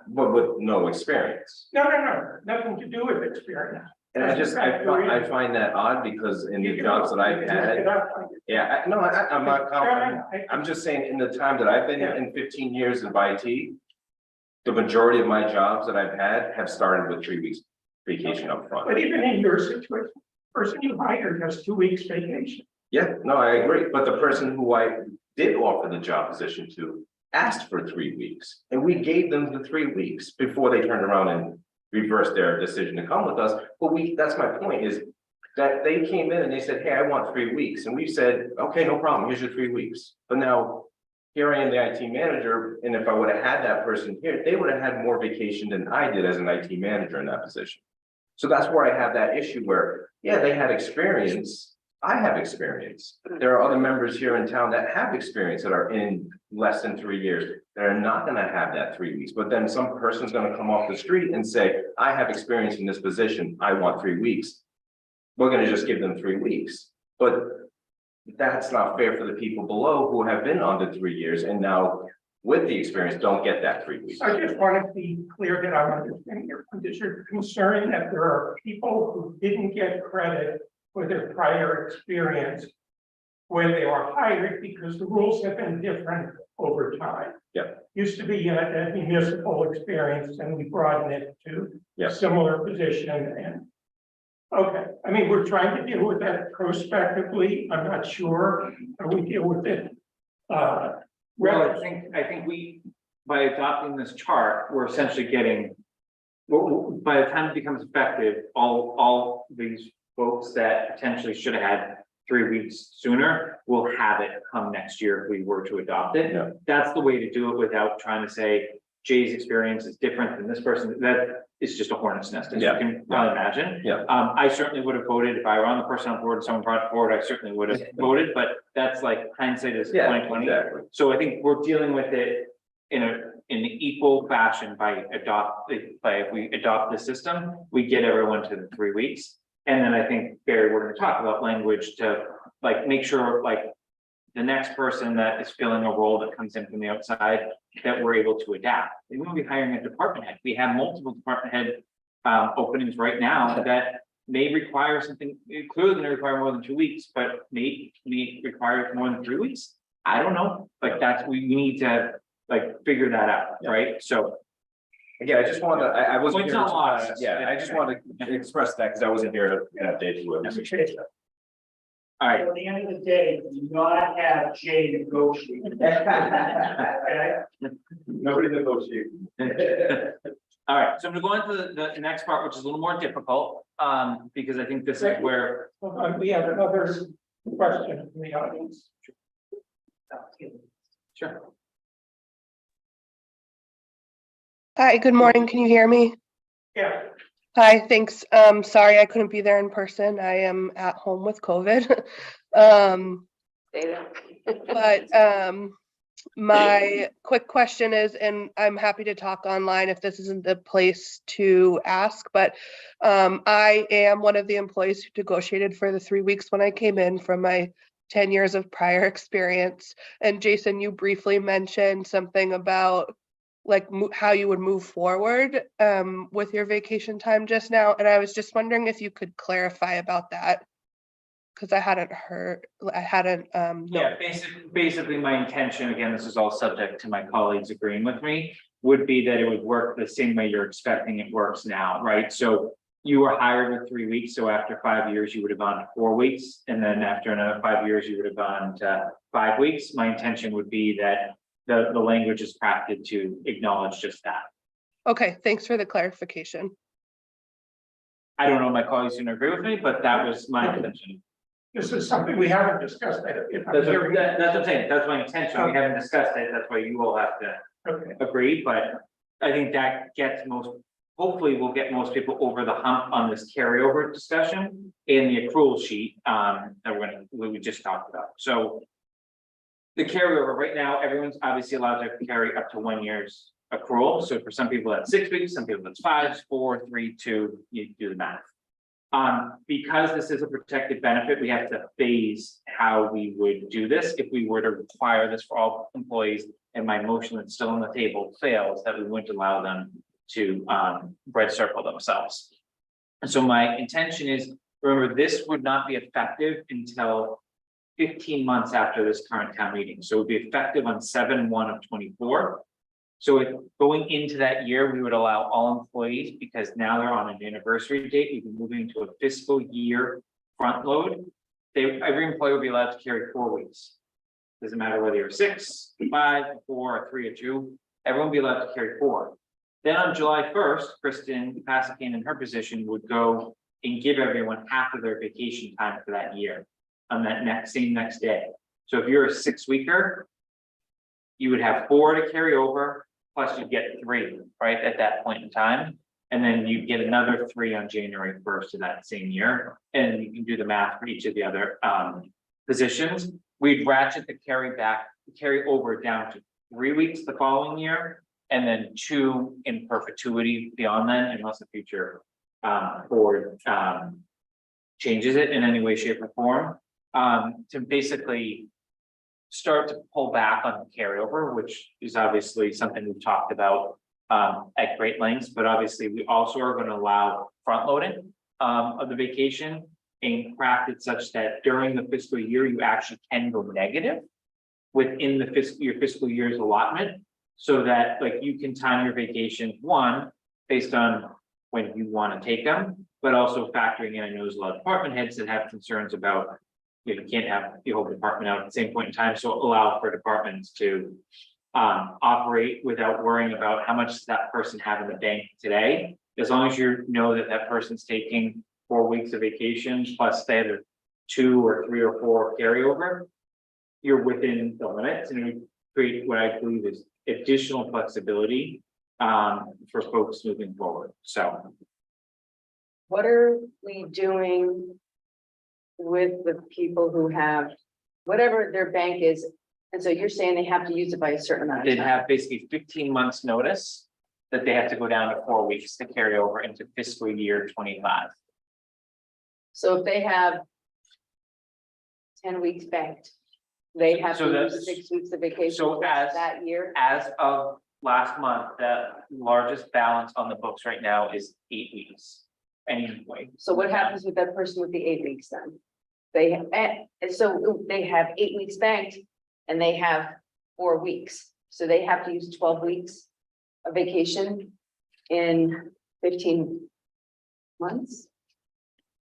But with no experience. No, nothing to do with experience. And I find that odd because in the jobs that I've had, yeah, I'm not. I'm just saying in the time that I've been in 15 years of IT, the majority of my jobs that I've had have started with 3 weeks vacation up front. But even in your situation, person you hired has 2 weeks vacation. Yeah, no, I agree. But the person who I did offer the job position to asked for 3 weeks. And we gave them the 3 weeks before they turned around and reversed their decision to come with us. But that's my point is that they came in and they said, hey, I want 3 weeks. And we said, okay, no problem. Here's your 3 weeks. But now here I am, the IT manager. And if I would have had that person here, they would have had more vacation than I did as an IT manager in that position. So that's where I have that issue where, yeah, they had experience. I have experience. There are other members here in town that have experience that are in less than 3 years. They're not gonna have that 3 weeks, but then some person's gonna come off the street and say, I have experience in this position, I want 3 weeks. We're gonna just give them 3 weeks, but that's not fair for the people below who have been under 3 years and now with the experience don't get that 3 weeks. I just want to be clear that I'm understanding your concern that there are people who didn't get credit for their prior experience when they were hired because the rules have been different over time. Yeah. Used to be you had that municipal experience and we broadened it to Yeah. a similar position and. Okay, I mean, we're trying to deal with that prospectively. I'm not sure how we deal with it. Well, I think we, by adopting this chart, we're essentially getting. By the time it becomes effective, all these folks that potentially should have had 3 weeks sooner will have it come next year if we were to adopt it. Yeah. That's the way to do it without trying to say Jay's experience is different than this person. That is just a hornet's nest, as you Yeah. can well imagine. Yeah. I certainly would have voted if I were on the personnel board and someone brought it forward, I certainly would have voted, but that's like hindsight is Yeah, 2020. exactly. So I think we're dealing with it in an equal fashion if we adopt the system, we get everyone to the 3 weeks. And then I think, Barry, we're gonna talk about language to like make sure like the next person that is filling a role that comes in from the outside, that we're able to adapt. We won't be hiring a department head. We have multiple department head openings right now that may require something, clearly gonna require more than 2 weeks, but may require more than 3 weeks. I don't know, like we need to like figure that out, right? So. Again, I just wanted to, I wasn't Points here. not lost. Yeah, I just wanted to express that because I wasn't here to update you. All right, At the end of the day, do not have Jay negotiate. Okay? Nobody negotiated. all right, so I'm gonna go on to the next part, which is a little more difficult, because I think this is where, We have another question from the audience. sure. Hi, good morning. Can you hear me? Yeah. Hi, thanks. Sorry I couldn't be there in person. I am at home with COVID. But my quick question is, and I'm happy to talk online if this isn't the place to ask, but I am one of the employees who negotiated for the 3 weeks when I came in from my 10 years of prior experience. And Jason, you briefly mentioned something about like how you would move forward with your vacation time just now. And I was just wondering if you could clarify about that. Because I hadn't Yeah, basically my intention, again, this is all subject to my colleagues agreeing with me, would be that it would work the same way you're expecting it works now, right? So you were hired with 3 weeks, so after 5 years, you would have gone to 4 weeks, and then after another 5 years, you would have gone to 5 weeks. My intention would be that the language is crafted to acknowledge just that. Okay, thanks for the clarification. I don't know, my colleagues didn't agree with me, but that was my intention. This is something we haven't discussed. If I'm That's hearing what I'm saying, that's my intention, we haven't discussed it, that's why you all have to Okay. agree, but I think that gets hopefully we'll get most people over the hump on this carryover discussion in the accrual sheet, that we just talked about, so. The carryover, right now, everyone's obviously allowed to carry up to 1 year's accrual, so for some people that's 6 weeks, some people that's 5, 4, 3, 2, you do the math. Because this is a protected benefit, we have to phase how we would do this. If we were to require this for all employees, and my motion that's still on the table fails, that we wouldn't allow them to red circle themselves. And so my intention is, remember, this would not be effective until 15 months after this current town meeting. So it would be effective on 7/1/24. So if going into that year, we would allow all employees, because now they're on an anniversary date, we'd be moving to a fiscal year front load. Every employee would be allowed to carry 4 weeks. Doesn't matter whether you're 6, 5, 4, or 3, or 2, everyone would be allowed to carry 4. Then on July 1st, Kristen Passacan in her position would go and give everyone half of their vacation time for that year on that next day. So if you're a 6-weeker, you would have 4 to carry over, plus you'd get 3, right, at that point in time. And then you get another 3 on January 1st of that same year, and you can do the math for each of the other positions. We'd ratchet the carry over down to 3 weeks the following year, and then 2 in perpetuity beyond that, unless the future board changes it in any way, shape, or form. To basically start to pull back on the carryover, which is obviously something we've talked about at great lengths, but obviously we also are going to allow front loading of the vacation and craft it such that during the fiscal year, you actually can go negative within the your fiscal year's allotment, so that like you can time your vacation, one, based on when you want to take them, but also factoring in, I know there's a lot of department heads that have concerns about, you can't have the whole department out at the same point in time, so allow for departments to operate without worrying about how much does that person have in the bank today. As long as you know that that person's taking 4 weeks of vacation plus the other 2 or 3 or 4 carryover, you're within the limits, and you create what I believe is additional flexibility for folks moving forward. So What are we doing with the people who have whatever their bank is? And so you're saying they have to use it by a certain amount they of time? have basically 15 months notice that they have to go down to 4 weeks to carry over into fiscal year 25. So if they have 10 weeks banked, they have So to use that's- 6 weeks of vacation so as- that year? As of last month, the largest balance on the books right now is 8 weeks. Anyway. So what happens with that person with the 8 weeks then? They have, and so they have 8 weeks banked and they have 4 weeks. So they have to use 12 weeks of vacation in 15 months?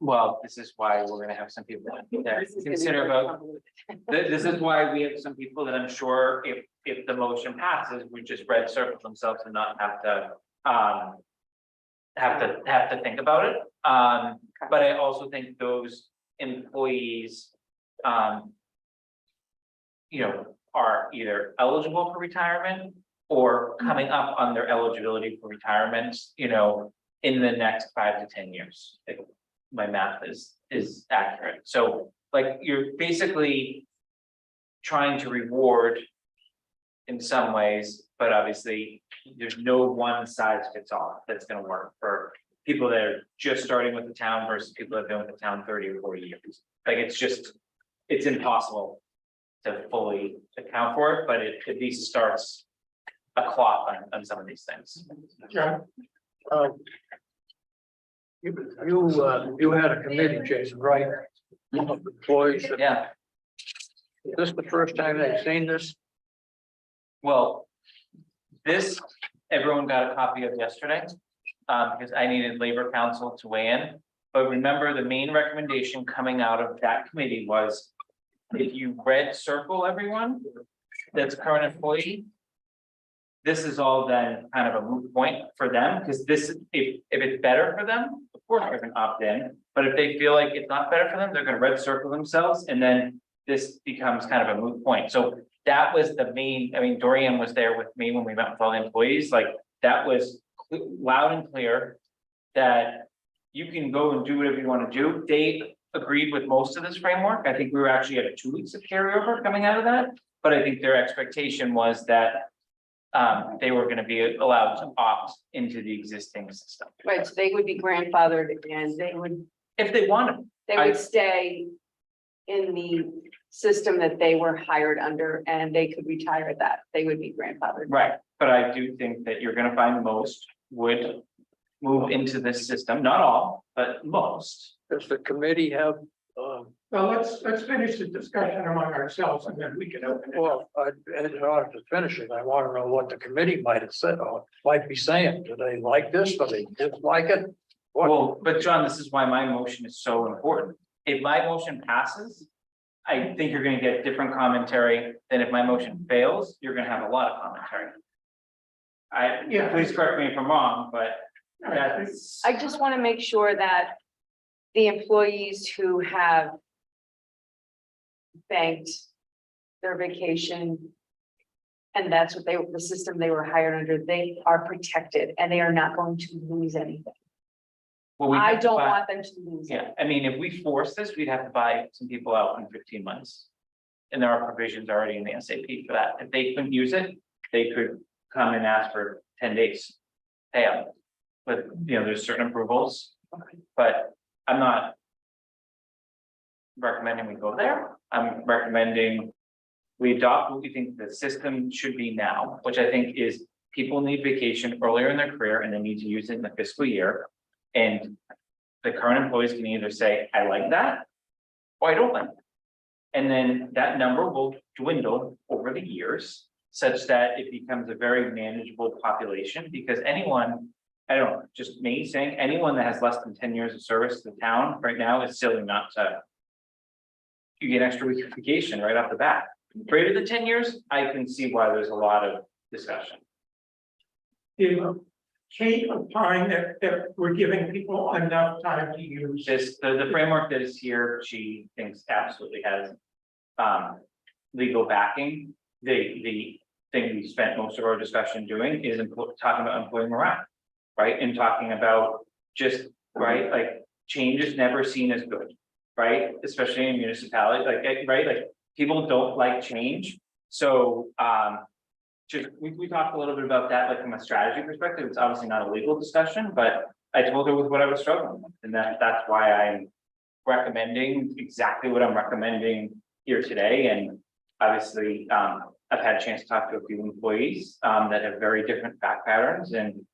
Well, this is why we're gonna have some people that This is gonna be consider very about, convoluted. this is why we have some people that I'm sure if the motion passes, we just red circle themselves and not have to think about it. But I also think those employees, are either eligible for retirement or coming up on their eligibility for retirement, in the next 5 to 10 years. If my math is accurate. So like you're basically trying to reward in some ways, but obviously there's no one size fits all that's gonna work for people that are just starting with the town versus people that have been with the town 30 or 40 years. Like it's impossible to fully account for it, but it at least starts a clock on some of these things. John, You had a committee, Jason, right? Of employees. Yeah, Is this the first time they've seen this? well, everyone got a copy of yesterday, because I needed Labor Council to weigh in. But remember, the main recommendation coming out of that committee was if you red circle everyone that's a current employee, this is all then kind of a moot point for them, because if it's better for them, of course they're gonna opt in. But if they feel like it's not better for them, they're gonna red circle themselves, and then this becomes kind of a moot point. So that was the main, I mean, Dorian was there with me when we met with all the employees, like that was loud and clear that you can go and do whatever you want to do. They agreed with most of this framework. I think we were actually at 2 weeks of carryover coming out of that, but I think their expectation was that they were going to be allowed to opt into the existing system. Right, so they would be grandfathered and they would If they wanted, stay in the system that they were hired under and they could retire at that. They would be grandfathered. right, but I do think that you're gonna find most would move into this system, not all, but most. Does the committee have, well, let's finish the discussion among ourselves and then we can open it up. well, in order to finish it, I want to know what the committee might have said or might be saying. Do they like this? Do they dislike it? What? Well, but John, this is why my motion is so important. If my motion passes, I think you're gonna get different commentary than if my motion fails, you're gonna have a lot of commentary. Yeah. Please correct me if I'm wrong, but that's. I just want to make sure that the employees who have banked their vacation And that's what the system they were hired under, they are protected and they are not going to lose anything. Well, we I have to don't buy- want them to lose it. Yeah, I mean, if we force this, we'd have to buy some people out in 15 months. And there are provisions already in the SAP for that. If they couldn't use it, they could come and ask for 10 days. Payout. But, there's certain approvals, but I'm not recommending we go there. I'm recommending we adopt what we think the system should be now, which I think is people need vacation earlier in their career and they need to use it in the fiscal year. And the current employees can either say, I like that, or I don't like it. And then that number will dwindle over the years, such that it becomes a very manageable population, because anyone, I don't know, just me saying, anyone that has less than 10 years of service to the town right now is silly not to. You get an extra week of vacation right off the bat. Greater than 10 years, I can see why there's a lot of discussion. Kate opined that we're giving people enough time to use. This, the framework that is here, she thinks absolutely has legal backing. The thing we spent most of our discussion doing is talking about employee morale, right? And talking about just, right, like change is never seen as good, right? Especially in municipalities, right, like people don't like change. So just we talked a little bit about that, like from a strategy perspective. It's obviously not a legal discussion, but I told her with what I was struggling with, and that's why I'm recommending exactly what I'm recommending here today. And obviously, I've had a chance to talk to a few employees that have very different fact patterns, and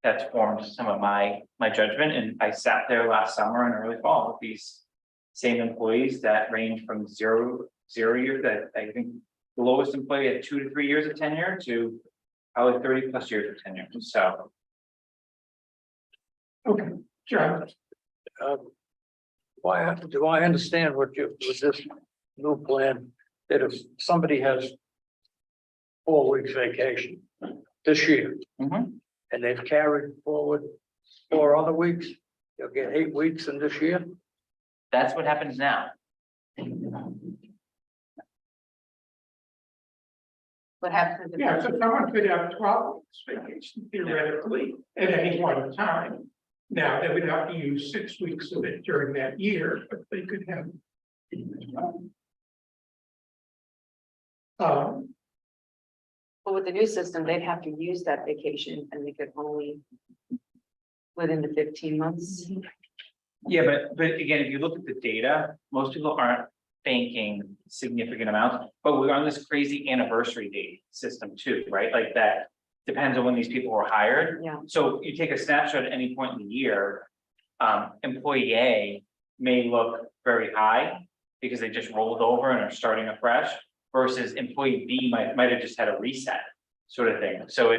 that's formed some of my judgment. And I sat there last summer and early fall with these same employees that range from zero years, that I think the lowest employee had 2 to 3 years of tenure to probably 30+ years of tenure. So. Okay, John, Do I understand with this new plan, that if somebody has 4 weeks vacation this year, Mhm. and they've carried forward 4 other weeks, they'll get 8 weeks in this year? That's what happens now. What happens? if- yeah, so someone could have 12 weeks vacation theoretically at any one time. Now, they would have to use 6 weeks of it during that year, but they could have. But with the new system, they'd have to use that vacation and they could only within the 15 months. Yeah, but again, if you look at the data, most people aren't banking significant amounts, but we're on this crazy anniversary date system too, right? Like that depends on when these people were hired. Yeah. So you take a snapshot at any point in the year, employee A may look very high because they just rolled over and are starting afresh, versus employee B might have just had a reset sort of thing. So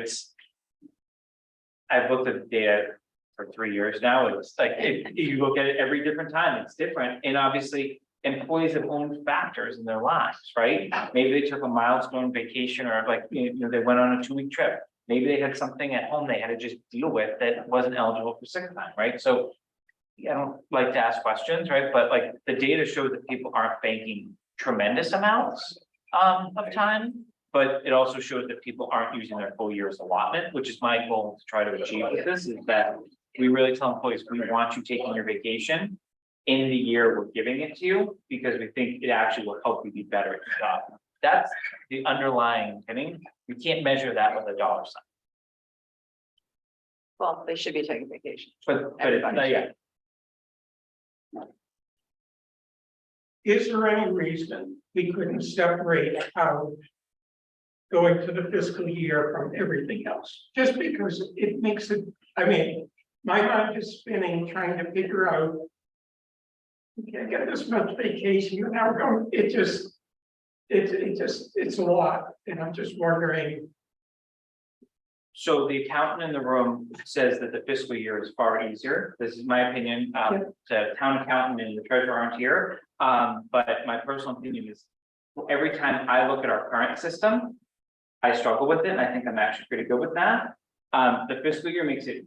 I've looked at the data for 3 years now. It's like, if you look at it every different time, it's different. And obviously employees have own factors in their lives, right? Maybe they took a milestone vacation, or like, they went on a 2-week trip. Maybe they had something at home they had to just deal with that wasn't eligible for sick time, right? So I don't like to ask questions, right? But like the data shows that people aren't banking tremendous amounts of time, but it also shows that people aren't using their full year's allotment, which is my goal to try to achieve with this, is that we really tell employees, we want you taking your vacation in the year we're giving it to you, because we think it actually will help you be better at your job. That's the underlying thing. We can't measure that with a dollar sign. Well, they should be taking vacation. But yeah, Is there any reason we couldn't separate out going to the fiscal year from everything else? Just because it makes it, I mean, my mind is spinning trying to figure out. You can't get this much vacation, you now go, it's a lot, and I'm just wondering. so the accountant in the room says that the fiscal year is far easier. This is my opinion. The town accountant and the treasurer aren't here. But my personal opinion is, every time I look at our current system, I struggle with it. And I think I'm actually pretty good with that. The fiscal year makes it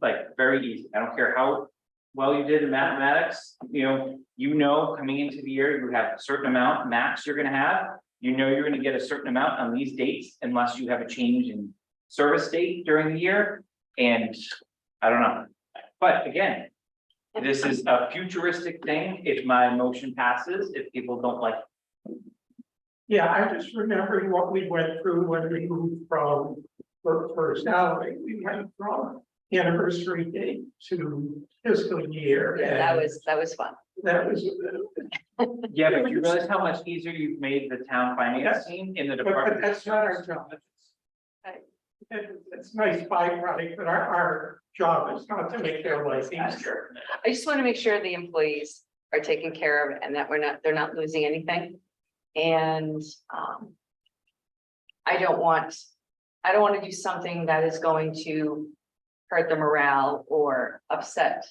like very easy. I don't care how well you did in mathematics, coming into the year, you have a certain amount max you're gonna have. you know you're gonna get a certain amount on these dates unless you have a change in service date during the year. And I don't know, but again, this is a futuristic thing. If my motion passes, if people don't like, Yeah, I just remembering what we went through when we moved from, for salary, we went from anniversary date to fiscal year. Yeah, and that was fun. That was, yeah, but you realize how much easier you've made the town finance team in the but department? that's not our job. Right. It's nice byproduct, but our job is not to make their life easier. I just want to make sure the employees are taken care of and that they're not losing anything. And I don't want to do something that is going to hurt their morale or upset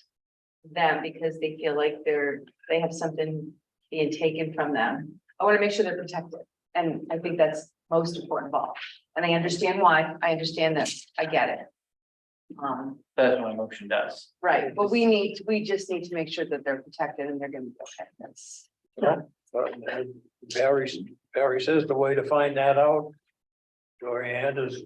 them because they feel like they have something being taken from them. I want to make sure they're protected. And I think that's most important of all. And I understand why. I understand that. I get it. That's what my motion does. Right, but we just need to make sure that they're protected and they're gonna be okay. That's. But Barry says the way to find that out, Joanne, is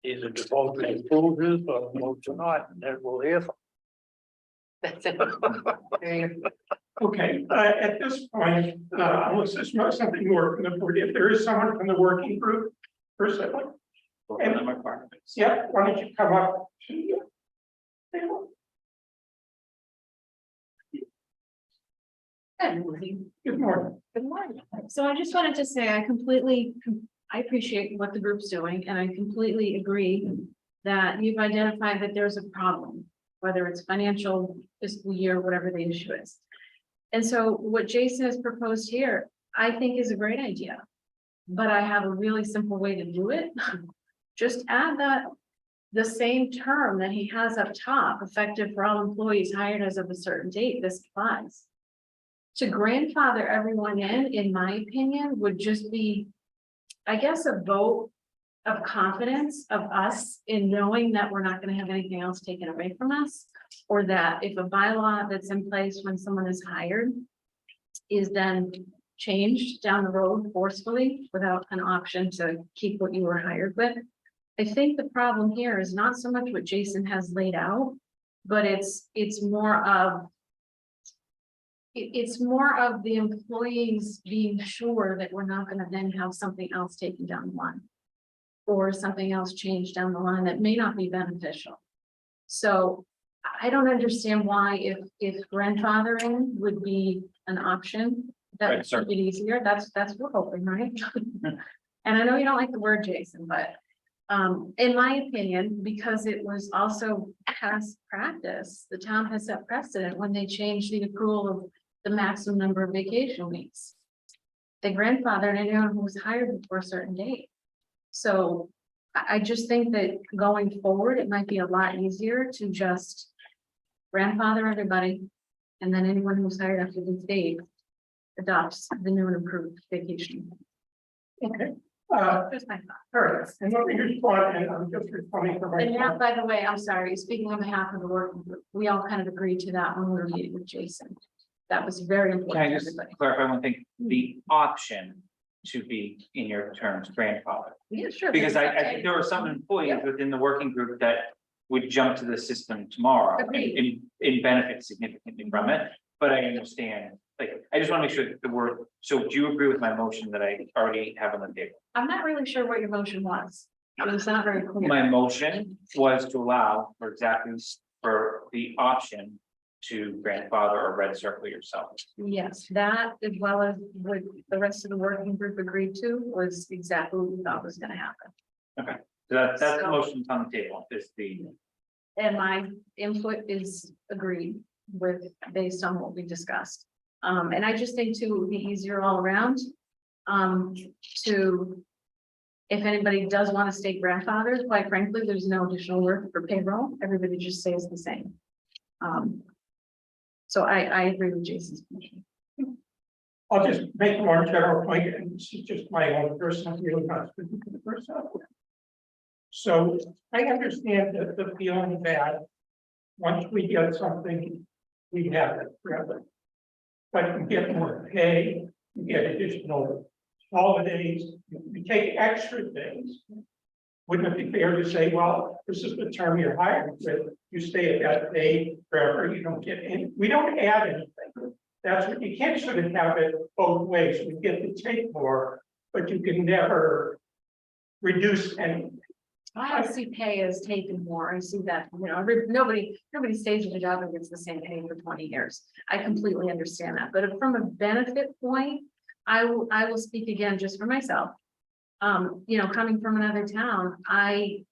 either default to approval or vote to not, and then we'll hear from. That's it. There you go. Okay, at this point, unless there's something more from the board, if there is someone from the working group, personally, Both of them are part of it. yeah, why don't you come up to the table? Good morning. Good morning. Good morning. So I just wanted to say, I appreciate what the group's doing, and I completely agree that you've identified that there's a problem, whether it's financial, fiscal year, whatever the issue is. And so what Jason has proposed here, I think is a great idea. But I have a really simple way to do it. Just add that the same term that he has up top, effective for all employees hired as of a certain date, this applies. To grandfather everyone in my opinion, would just be, I guess, a vote of confidence of us in knowing that we're not gonna have anything else taken away from us. Or that if a bylaw that's in place when someone is hired is then changed down the road forcefully without an option to keep what you were hired with. I think the problem here is not so much what Jason has laid out, but it's more of the employees being sure that we're not gonna then have something else taken down the line. Or something else changed down the line that may not be beneficial. So I don't understand why if grandfathering would be an option, that Right, would sir. make it easier. That's what we're hoping, right? And I know you don't like the word Jason, but in my opinion, because it was also past practice, the town has set precedent when they changed the accrual of the maximum number of vacation weeks. They grandfathered anyone who was hired before a certain date. So I just think that going forward, it might be a lot easier to just grandfather everybody. And then anyone who's hired after this date adopts the new and improved vacation. Okay, Just my thought. all right, and let me respond, and I'm just responding for And now, myself. by the way, I'm sorry, speaking on behalf of the working group, we all kind of agreed to that when we were meeting with Jason. That was very Can important I to just everybody. clarify one thing? The option to be in your terms grandfather. Yeah, sure. Because I think there are some employees within the working group that would jump to the system tomorrow Agreed. and benefit significantly from it. But I understand, like, I just want to make sure that the word, so do you agree with my motion that I already have on the table? I'm not really sure what your motion was. It was not very clear. My motion was to allow for the option to grandfather or red circle yourself. Yes, that as well as what the rest of the working group agreed to was exactly what we thought was gonna happen. So that's the So- motion on the table, is the, And my input is agreed with based on what we discussed. And I just think too, it would be easier all around. If anybody does want to stay grandfathered, quite frankly, there's no additional work for payroll. Everybody just stays the same. So I agree with Jason's motion. I'll just make one general point, and this is just my own personal view, not speaking for the person. So I understand the feeling that once we get something, we have it forever. If I can get more pay you get additional holidays, you take extra things. Wouldn't it be fair to say, well, this is the term you're hired with, you stay at that pay forever, you don't get any, we don't add anything. That's what, you can't sort of have it both ways, we get to take more, but you can never reduce anything. I see pay as taken more. I see that, nobody stays in a job and gets the same pay for 20 years. I completely understand that, but from a benefit point, I will speak again just for myself. Coming from another town, I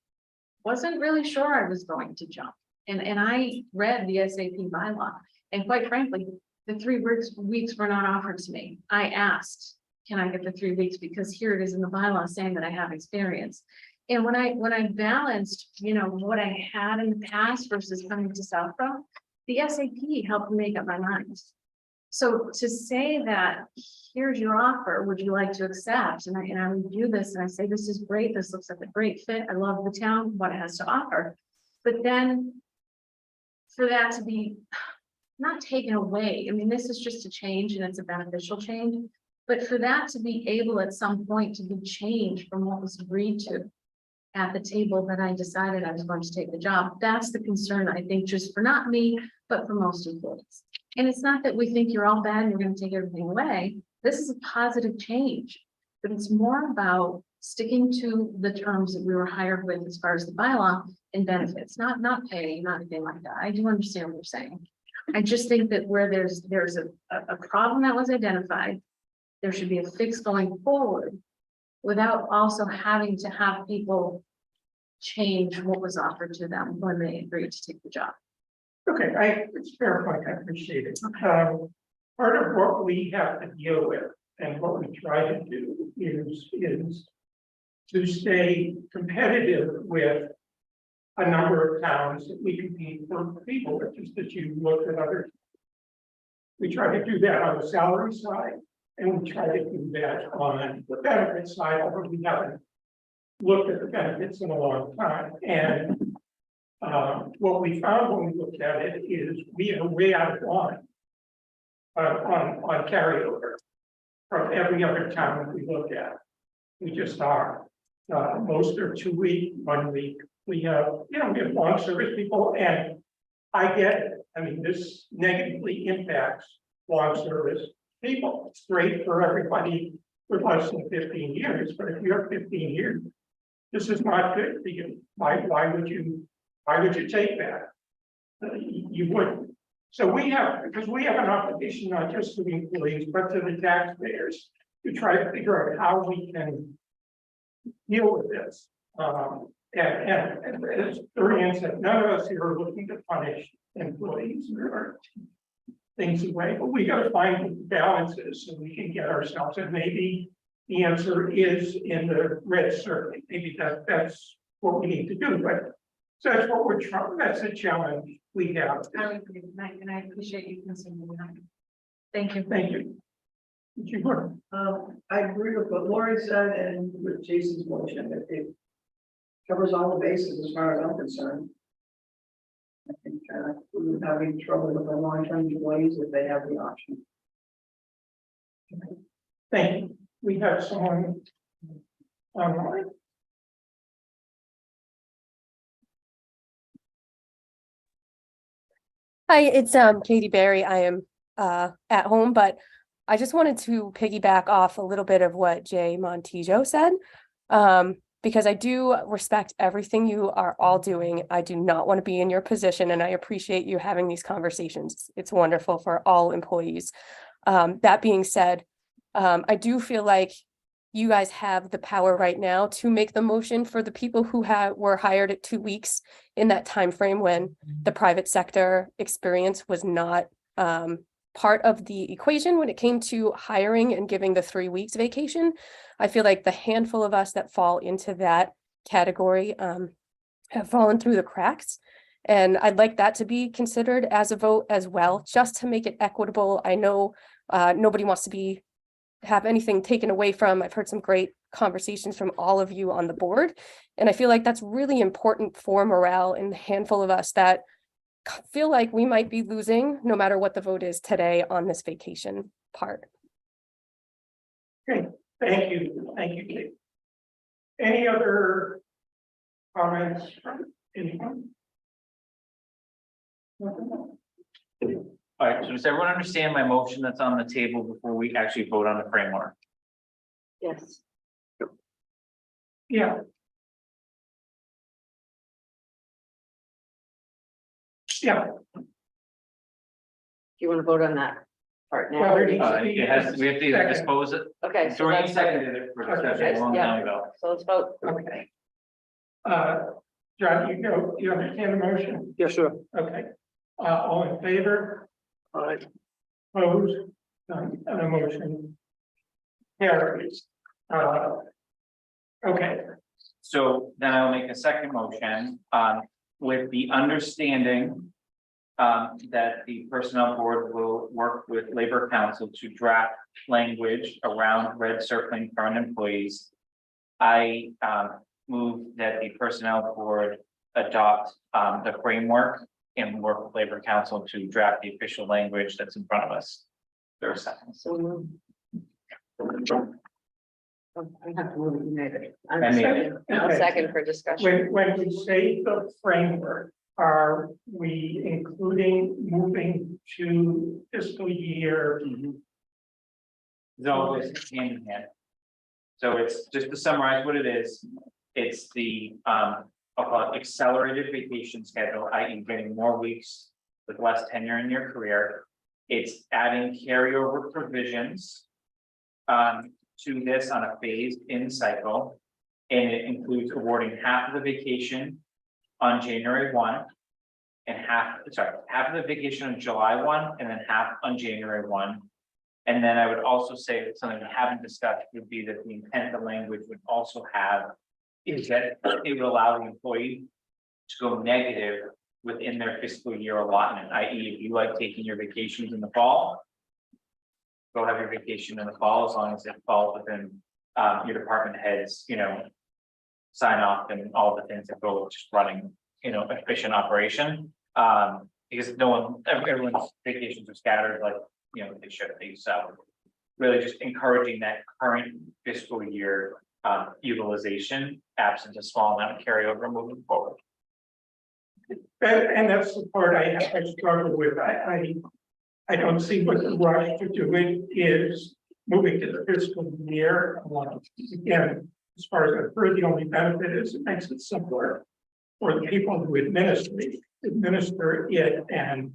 wasn't really sure I was going to jump. And I read the SAP bylaw, and quite frankly, the 3 weeks were not offered to me. I asked, can I get the 3 weeks? Because here it is in the bylaw saying that I have experience. And when I balanced, what I had in the past versus coming to Southborough, the SAP helped me make up my mind. So to say that, here's your offer, would you like to accept? And I review this and I say, this is great. This looks like a great fit. I love the town, what it has to offer. But then for that to be not taken away, I mean, this is just a change and it's a beneficial change. But for that to be able at some point to be changed from what was agreed to at the table that I decided I was going to take the job, that's the concern, I think, just for not me, but for most employees. And it's not that we think you're all bad and you're going to take everything away. This is a positive change, but it's more about sticking to the terms that we were hired with as far as the bylaw and benefits, not pay, not anything like that. I do understand what you're saying. I just think that where there's a problem that was identified, there should be a fix going forward without also having to have people change what was offered to them when they agreed to take the job. Okay, it's fair point, I appreciate it. Part of what we have to deal with and what we try to do is to stay competitive with a number of towns that we compete for people, which is that you look at other. We try to do that on the salary side, and we try to do that on the benefit side, although we haven't looked at the benefits in a long time. And what we found when we looked at it is we are way out of line on carryover from every other town that we look at. We just are. Most are 2 week, 1 week. We have long service people, and I get it. I mean, this negatively impacts long service people. It's great for everybody with less than 15 years, but if you have 15 years, this is not good for you. Why would you take that? You wouldn't. So because we have an obligation not just to the employees, but to the taxpayers to try to figure out how we can deal with this. And as Dorian said, none of us here are looking to punish employees or things away, but we got to find balances so we can get ourselves, and maybe the answer is in the red circle. Maybe that's what we need to do, but so that's what we're trying, that's a challenge we have. And I appreciate you considering that. Thank you. Thank you. I agree with what Lori said and with Jason's motion, that it covers all the bases as far as I'm concerned. I think we would have any trouble with the long-term employees if they have the option. Thank you. We have someone online. Hi, it's Katie Berry. I am at home, but I just wanted to piggyback off a little bit of what Jay Montijo said, because I do respect everything you are all doing. I do not want to be in your position, and I appreciate you having these conversations. It's wonderful for all employees. That being said, I do feel like you guys have the power right now to make the motion for the people who were hired at 2 weeks in that time frame when the private sector experience was not part of the equation when it came to hiring and giving the 3 weeks vacation. I feel like the handful of us that fall into that category have fallen through the cracks. And I'd like that to be considered as a vote as well, just to make it equitable. I know nobody wants to have anything taken away from. I've heard some great conversations from all of you on the board. And I feel like that's really important for morale in the handful of us that feel like we might be losing no matter what the vote is today on this vacation part. Thank you, Kate. Any other comments from anyone? All right, so does everyone understand my motion that's on the table before we actually vote on the framework? Yes. Yeah. Yeah, Do you want to vote on that part now? Well, or there do you- needs- It has, we have to either dispose it, Okay, so Doreen let's, seconded it for discussion a long time ago. so let's vote. okay. John, you understand the motion? Yes, sir. Okay. All in favor? All right. Opposed? None, and the motion carries. Okay, So then I'll make a second motion, with the understanding. That the personnel board will work with labor council to draft language around red circling current employees. I, move that the personnel board adopt, the framework and work with labor council to draft the official language that's in front of us. There's a second. So moved. Oh, I have to move it, you made it. I made it. I'll Okay. second for discussion. when we say the framework, are we including moving to fiscal year? No, it's hand in hand. So it's just to summarize what it is, it's the I'll call it accelerated vacation schedule, i.e. getting more weeks with less tenure in your career. It's adding carryover provisions to this on a phased in cycle. And it includes awarding half of the vacation on January 1. And half of the vacation on July 1 and then half on January 1. And then I would also say that something we haven't discussed would be that the intent of the language would also have is that it would allow the employee to go negative within their fiscal year allotment, i.e. if you like taking your vacations in the fall, go have your vacation in the fall, as long as it falls within your department heads, sign off and all the things that go with just running, efficient operation. Because everyone's vacations are scattered like, they should be. So really just encouraging that current fiscal year utilization, absent a small amount of carryover moving forward. And that's the part I struggle with. I don't see what the rush to do it is moving to the fiscal year. Again, as far as I've heard, the only benefit is it makes it simpler for the people who administer it. And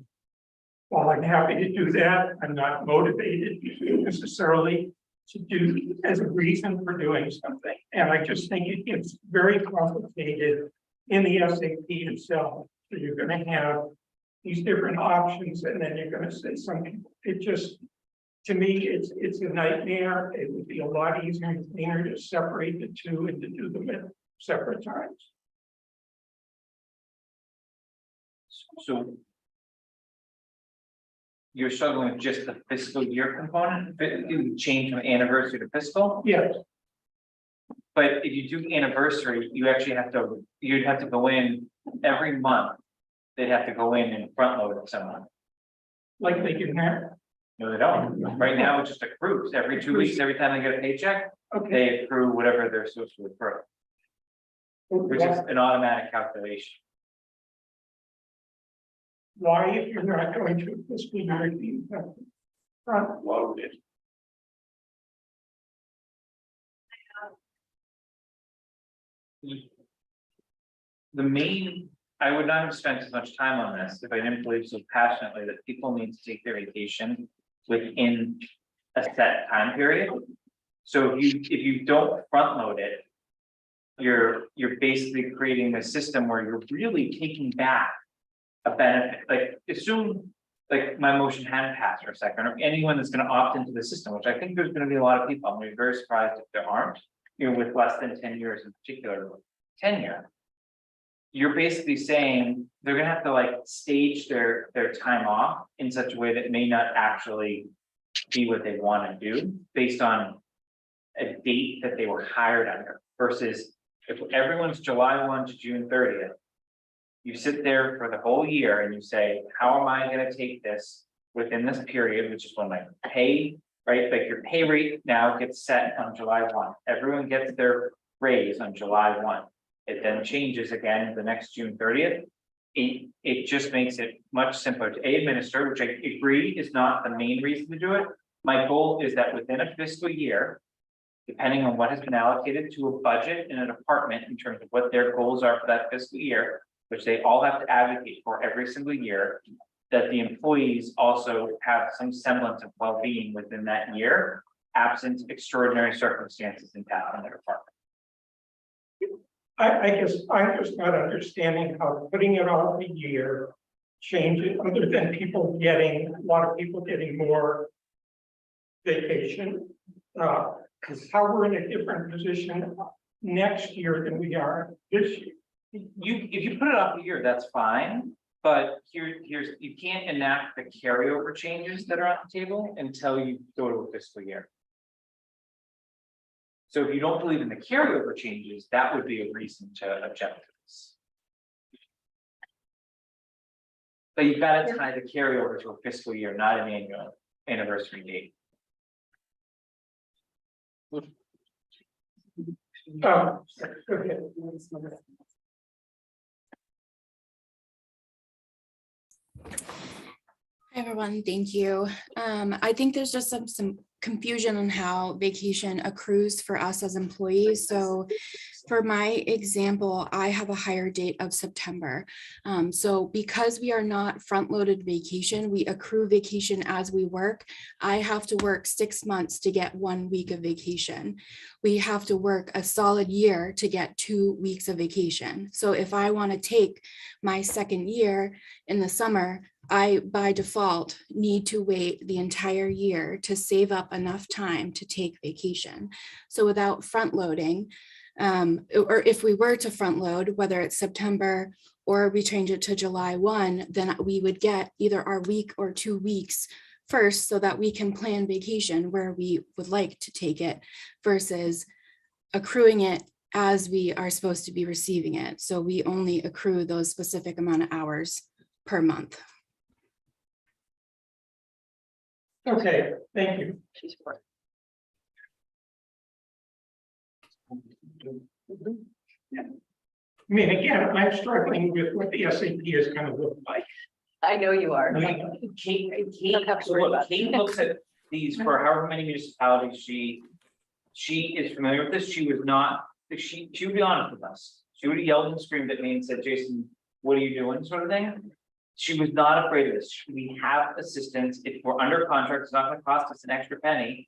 while I'm happy to do that, I'm not motivated necessarily to do as a reason for doing something. And I just think it gets very complicated in the SAP itself. So you're going to have these different options, and then you're going to say something. It just, to me, it's a nightmare. It would be a lot easier and cleaner to separate the two and to do them at separate times. So you're struggling with just the fiscal year component, it would change from anniversary to fiscal, Yes, but if you do anniversary, you'd have to go in every month. They'd have to go in and front load someone. like they do now. No, they don't. Right now, it just accrues every 2 weeks, every time they get a paycheck, Okay. they accrue whatever they're supposed to accrue, which is an automatic calculation. Why, if you're not going to a fiscal year, do you have to front load it? The main, I would not have spent as much time on this if I didn't believe so passionately that people need to take their vacation within a set time period. So if you don't front load it, you're basically creating a system where you're really taking back a benefit. Like assume like my motion hadn't passed for a second, or anyone that's going to opt into the system, which I think there's going to be a lot of people. I'm going to be very surprised if there aren't, with less than 10 years in particular tenure. You're basically saying they're gonna have to like stage their time off in such a way that may not actually be what they want to do based on a date that they were hired under, versus if everyone's July 1 to June 30th, you sit there for the whole year and you say, how am I gonna take this within this period, which is when my pay right? Like your pay rate now gets set on July 1. Everyone gets their raise on July 1. It then changes again the next June 30th. It just makes it much simpler to administer, which I agree is not the main reason to do it. My goal is that within a fiscal year, depending on what has been allocated to a budget in a department in terms of what their goals are for that fiscal year, which they all have to advocate for every single year, that the employees also have some semblance of well-being within that year, absent extraordinary circumstances in town in their department. I guess I'm just not understanding how putting it on the year changes, other than people getting, a lot of people getting more vacation. Because how we're in a different position next year than we are this year. If you put it off a year, that's fine, but here's, you can't enact the carryover changes that are on the table until you go to a fiscal year. So if you don't believe in the carryover changes, that would be a reason to object to this. But you've got to tie the carryover to a fiscal year, not an annual anniversary date. Okay. Hi, everyone. Thank you. I think there's just some confusion on how vacation accrues for us as employees. So for my example, I have a hire date of September. So because we are not front-loaded vacation, we accrue vacation as we work. I have to work 6 months to get 1 week of vacation. We have to work a solid year to get 2 weeks of vacation. So if I want to take my second year in the summer, I, by default, need to wait the entire year to save up enough time to take vacation. So without front loading, or if we were to front load, whether it's September or we change it to July 1, then we would get either our week or 2 weeks first so that we can plan vacation where we would like to take it versus accruing it as we are supposed to be receiving it. So we only accrue those specific amount of hours per month. Okay, thank you. She's for I mean, again, I'm struggling with what the SAP is gonna look like. I know you are. Kate don't have to worry about it. Kate looks at these for however many municipalities she is familiar with this. She was not, she would be honest with us. She would have yelled and screamed at me and said, Jason, what are you doing, sort of thing. She was not afraid of this. We have assistance. If we're under contract, it's not gonna cost us an extra penny.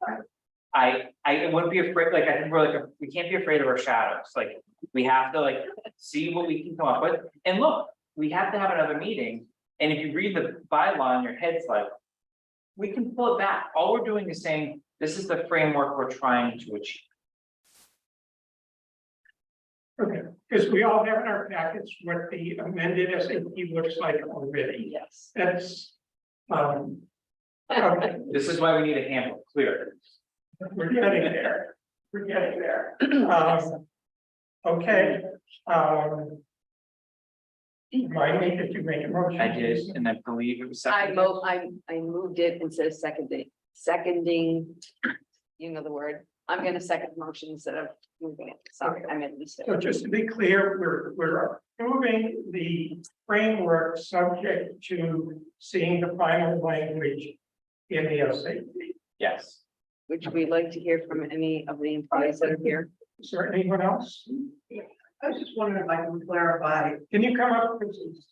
I wouldn't be afraid, like, I think we're like, we can't be afraid of our shadows. Like, we have to like see what we can come up with. And look, we have to have another meeting. And if you read the bylaw in your head's like, we can pull it back. All we're doing is saying, this is the framework we're trying to achieve. Okay, because we all have in our packets what the amended SAP looks like already. Yes. That's, okay, This is why we need a handbook, clear. we're getting there. We're getting there. Okay. Remind me, did you make a motion? I did, and I believe it was. I moved it instead of seconding, you know the word. I'm gonna second the motion instead of moving it. Sorry, I made a mistake. So just to be clear, we're approving the framework subject to seeing the final language in the SAP. Yes. Would we like to hear from any of the employees that are here? Is there anyone else? I was just wondering if I can clarify. Can you come up with this?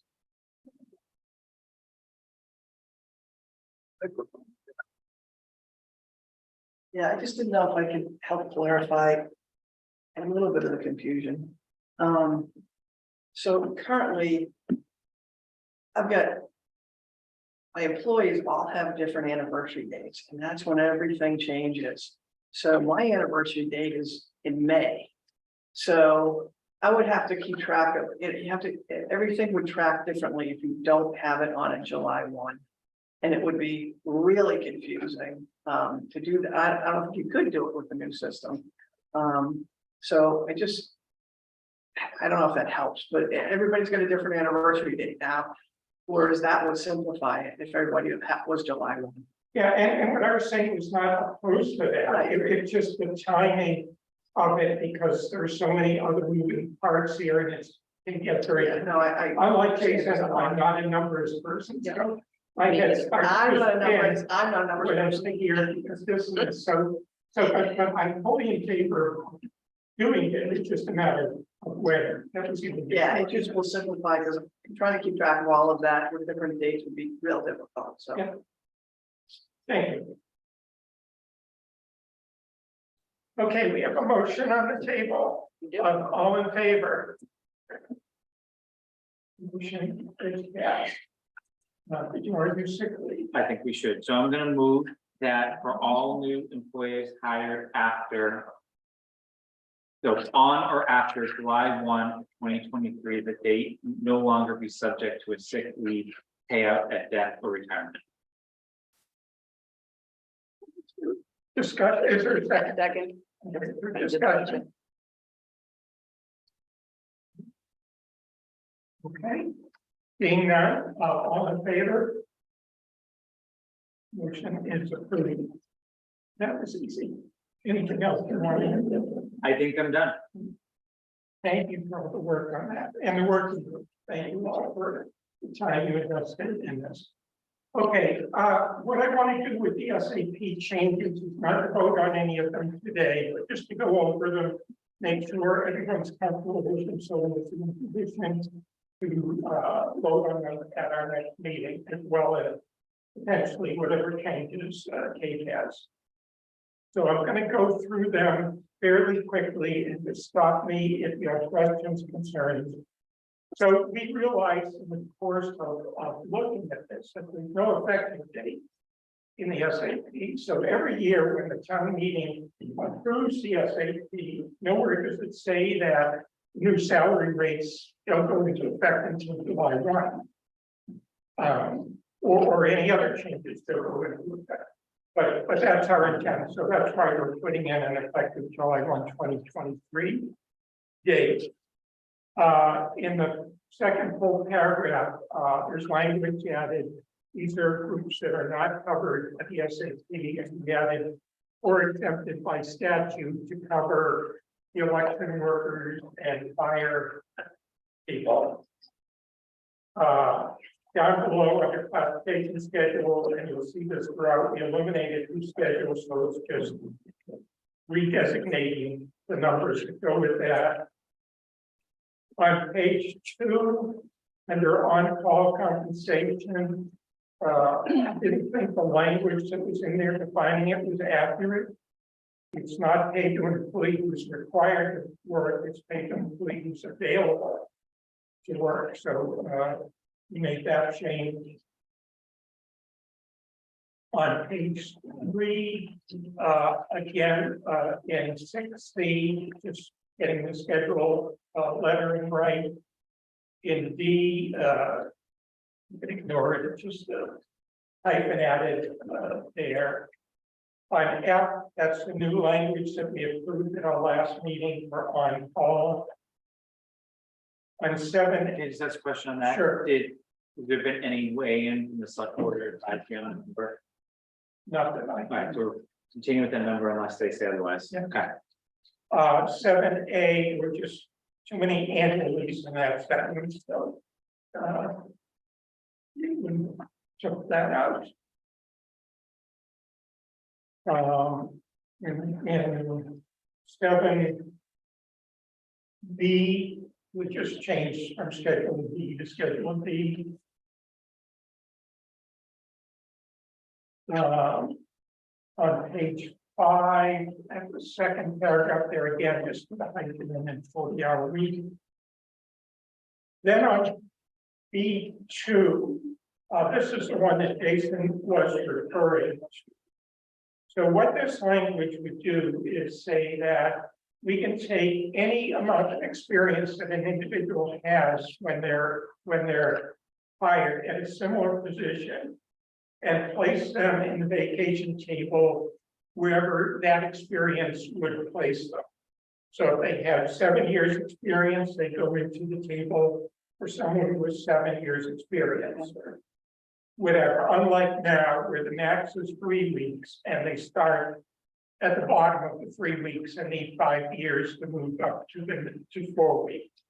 Yeah, I just didn't know if I could help clarify a little bit of the confusion. So currently, I've got my employees all have different anniversary dates, and that's when everything changes. So my anniversary date is in May. So I would have to keep track of it. You have to, everything would track differently if you don't have it on a July 1. And it would be really confusing to do that. I don't think you could do it with the new system. So I don't know if that helps, but everybody's got a different anniversary date now. Whereas that would simplify it if everybody was July 1. Yeah, and what I was saying was not opposed to that, it's just the timing of it, because there's so many other moving parts here, and it's, it gets very. Yeah, no, I. Unlike Jason, I'm not a numbers person, so. I get stuck I'm not a just in numbers, I'm not a numbers. when I'm person. sitting here, because this is so, but I'm fully in favor of doing it, it's just a matter of whether. That was even. Yeah, it just will simplify, because trying to keep track of all of that with different dates would be real difficult, so. Yeah. Thank you. Okay, we have a motion on the table. All in favor? Motion is passed. Did you want to do sick leave? I think we should. So I'm gonna move that for all new employees hired after. So on or after July 1, 2023, the date no longer be subject to a sick leave payout at death or retirement. Discuss, is there a second? Second. Discussion. Okay. Being none, all in favor? Motion is approved. That was easy. Anything else you want to? I think I'm done. Thank you for the work on that and the work. Thank you all for the time you invested in this. Okay, what I want to do with the SAP changes is not to vote on any of them today, but just to go over them, make sure everyone's comfortable with them, so it's in position to vote on them at our next meeting, as well as potentially whatever changes Kate has. So I'm going to go through them fairly quickly and just stop me if you have questions, concerns. So we realized in the course of looking at this, that there's no effective date in the SAP. So every year when the town meeting approves the SAP, nowhere does it say that new salary rates don't go into effect until July 1. Or any other changes that go into effect. But that's our intent. So that's why we're putting in an effective July 1, 2023 date. In the second full paragraph, there's language added. These are groups that are not covered at the SAP, and we added or exempted by statute to cover the election workers and fire people. Down below under classification schedule, and you'll see this throughout, we eliminated two schedules, so it's just redesignating the numbers that go with that. On page 2, under on-call compensation, I didn't think the language that was in there defining it was accurate. It's not paid to an employee who's required to work, it's paid to an employee who's available to work. So we made that change. On page 3, again, in 6C, just getting the schedule lettering right. In D, you can ignore it, it's just a hyphen added there. On F, that's the new language that we approved in our last meeting for on call. On 7, Can I just ask a question on that? Sure. Has there been any weigh-in from the select board or IGM number? nothing like All right, so we're continuing with that number unless they say otherwise. Yeah. Okay. 7A, we're just too many annual leaves in that sentence, so. You can check that out. In 7B, we just changed from schedule B to schedule D. On page 5, at the second paragraph there again, just the 140-hour week. Then on B2, this is the one that Jason was referring to. So what this language would do is say that we can take any amount of experience that an individual has when they're hired at a similar position and place them in the vacation table wherever that experience would place them. So if they have 7 years experience, they go into the table for someone with 7 years experience. whatever, unlike now where the max is 3 weeks and they start at the bottom of the 3 weeks and need 5 years to move up to 4 weeks.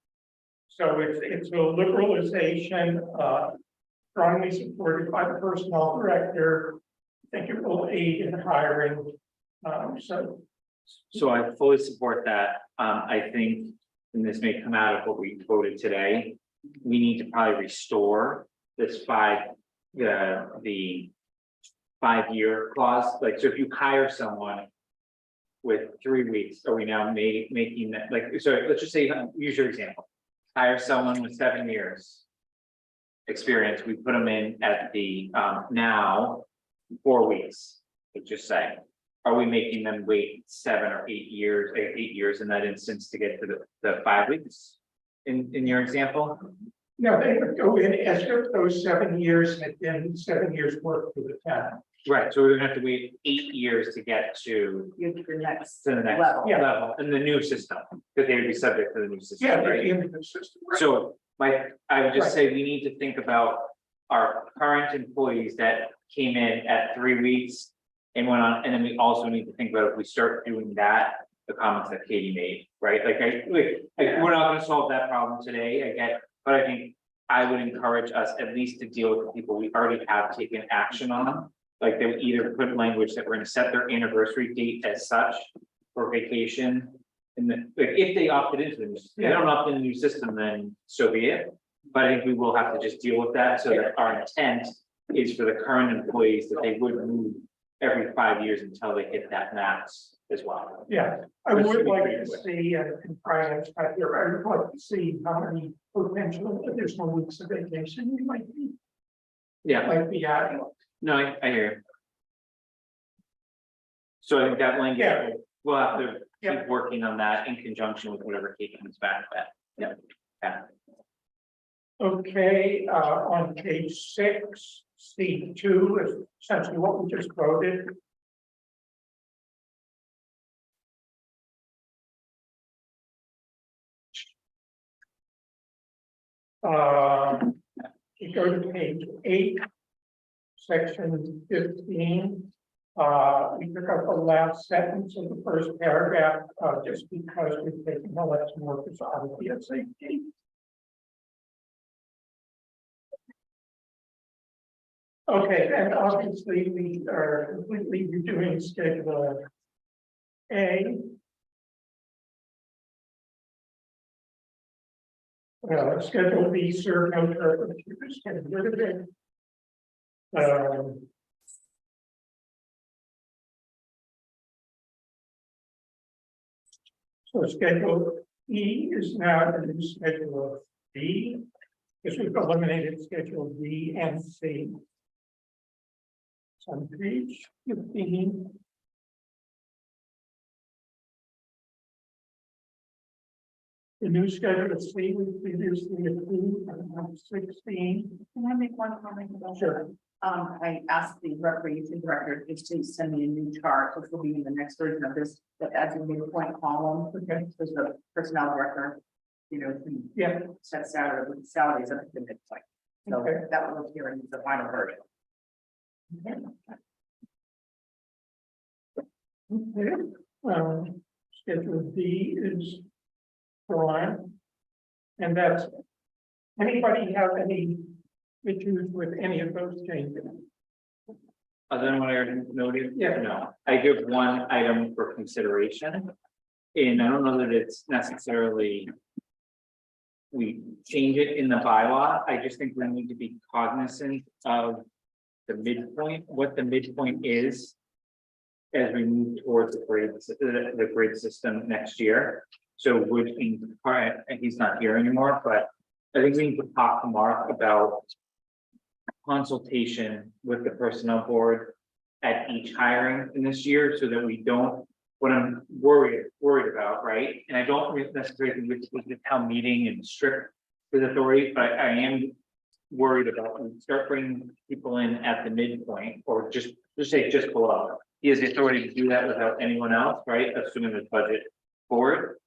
So it's a liberalization, strongly supported by the personnel director. I think it will aid in hiring. So I fully support that. I think, and this may come out of what we voted today, we need to probably restore this the 5-year clause. Like, so if you hire someone with 3 weeks, are we now making that, like, so let's just say, use your example. Hire someone with 7 years experience, we put them in at the, now 4 weeks, let's just say. Are we making them wait 7 or 8 years, 8 years in that instance to get to the 5 weeks? In your example? No, they would go in as if those 7 years had been 7 years work for the town. Right, so we're gonna have to wait 8 years to get to You the next the next level. level in the new system, because they would be subject to the new system, Yeah, right? in the system. So I would just Right. say we need to think about our current employees that came in at 3 weeks. And went on, and then we also need to think about if we start doing that, the comments that Katie made, right? Like, we're not gonna solve that problem today, I get, but I think I would encourage us at least to deal with the people we already have taken action on. Like, they would either put language that we're gonna set their anniversary date as such for vacation. And then, like, if they opted into the if they don't opt in the new system, then so be it. But I think we will have to just deal with that, so that our intent is for the current employees that they would move every 5 years until they hit that max as well. Yeah, I Which would should be like pretty to quick. see, and finance, I would like to see how many potential additional weeks of vacation we might be adding. No, I hear you. So I think that language, Yeah. we'll have to Yeah. keep working on that in conjunction with whatever Kate comes back with. Yeah. Okay, on page 6, C2 is essentially what we just voted. You go to page 8, section 15. We took up the last sentence of the first paragraph, just because we've taken election workers out of the SAT. Okay, and obviously we are completely redoing schedule A. Schedule B, serve no purpose, we just get rid of it. So schedule E is now the new schedule of B, because we've eliminated schedule B and C. On page 15. The new schedule of C we previously approved on 16. Can I make one comment about that? Sure. I asked the recreation director just to send me a new chart, which will be in the next version of this, that adds a new point column. Okay. There's the personnel director, who sets salaries up to the midpoint. So Okay. that will appear in the final version. Okay. Schedule D is gone. And that's, anybody have any issues with any of those changes? Other than what I already noted? Yeah. No, I give one item for consideration. And I don't know that it's necessarily. We change it in the bylaw, I just think we need to be cognizant of the midpoint, what the midpoint is. As we move towards the grid system next year. So would, and he's not here anymore, but I think we need to talk to Mark about consultation with the personnel board at each hiring in this year, so that we don't, what I'm worried about, right? And I don't necessarily think with the town meeting and strict with authority, but I am worried about when we start bringing people in at the midpoint, or just say just below. He has the authority to do that without anyone else, right? Assuming the budget for it.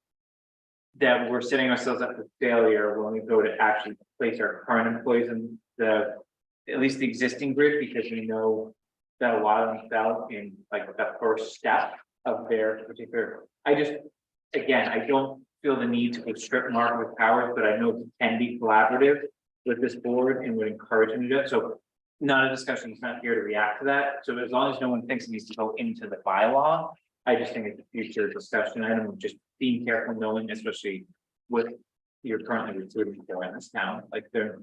That we're setting ourselves up for failure when we go to actually place our current employees in the at least the existing grid, because we know that a lot of them fell in like the first step of their particular, I just, again, I don't feel the need to go strip Mark with powers, but I know it can be collaborative with this board and would encourage him to do it. So not a discussion, he's not here to react to that. So as long as no one thinks it needs to go into the bylaw, I just think it's a future discussion item of just being careful, knowing, especially with you're currently recruiting people in this town, like they're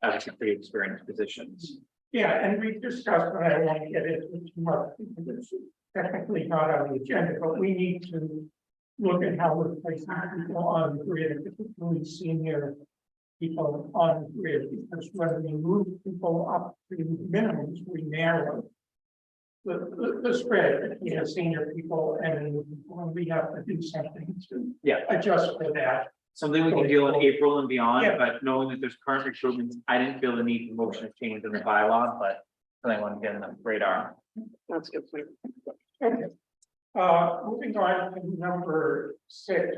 obviously pretty experienced positions. Yeah, and we discussed, and I want to get into too much, because it's technically not on the agenda, but we need to look at how we're placing people on the grid, particularly senior people on the grid, because when we move people up to minimums, we narrow the spread between senior people and when we have to do something to adjust for that. Something we can deal in April and beyond, Yeah. but knowing that there's current recruitments, I didn't feel the need for motion of change in the bylaw, but I want to get on the radar. That's good. Point. Okay. Moving on to number 6,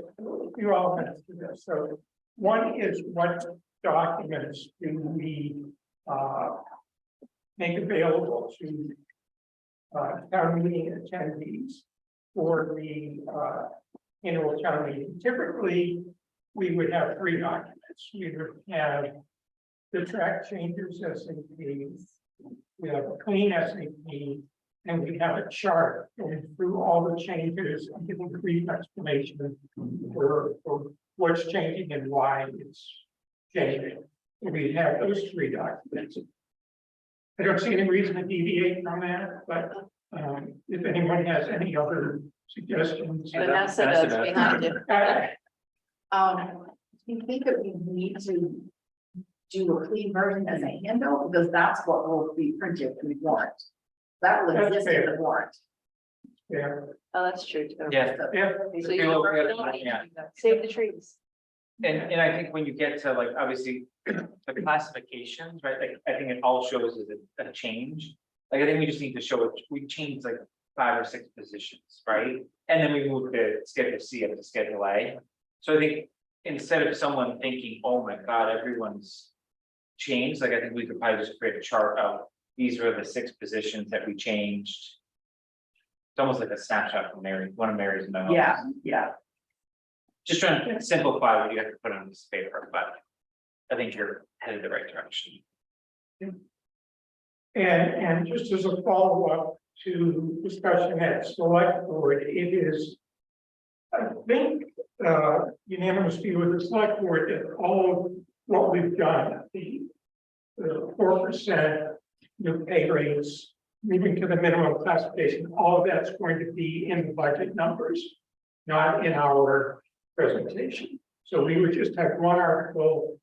you all have to this. So one is what documents do we make available to town meeting attendees for the annual town meeting. Typically, we would have 3 documents. We would have the track changes SAP, we have a clean SAP, and we have a chart going through all the changes and giving a brief explanation for what's changing and why it's changing. We have those 3 documents. I don't see any reason to deviate from that, but if anyone has any other suggestions. Vanessa does behind it. Do you think that we need to do a clean version as a handout, because that's what will be printed in the warrant? That will That's exist in fair. the warrant. Yeah, Oh, that's true. Too. Yeah, yeah, So you can work it on. Yeah. Save the trees. and I think when you get to like, obviously, the classifications, right, like, I think it all shows is a change. Like, I think we just need to show it, we changed like 5 or 6 positions, right? And then we moved to schedule C up to schedule A. So I think instead of someone thinking, oh my God, everyone's changed, like, I think we could probably just create a chart of these are the 6 positions that we changed. It's almost like a snapshot from Mary, one of Mary's memos. Yeah. Just trying to simplify what you have to put on this paper, but I think you're headed the right direction. and just as a follow-up to discussion at select board, it is, I think, unanimous view of the select board that all of what we've done, the 4% new pay raise, moving to the minimum classification, all of that's going to be in the budget numbers, not in our presentation. So we would just have one article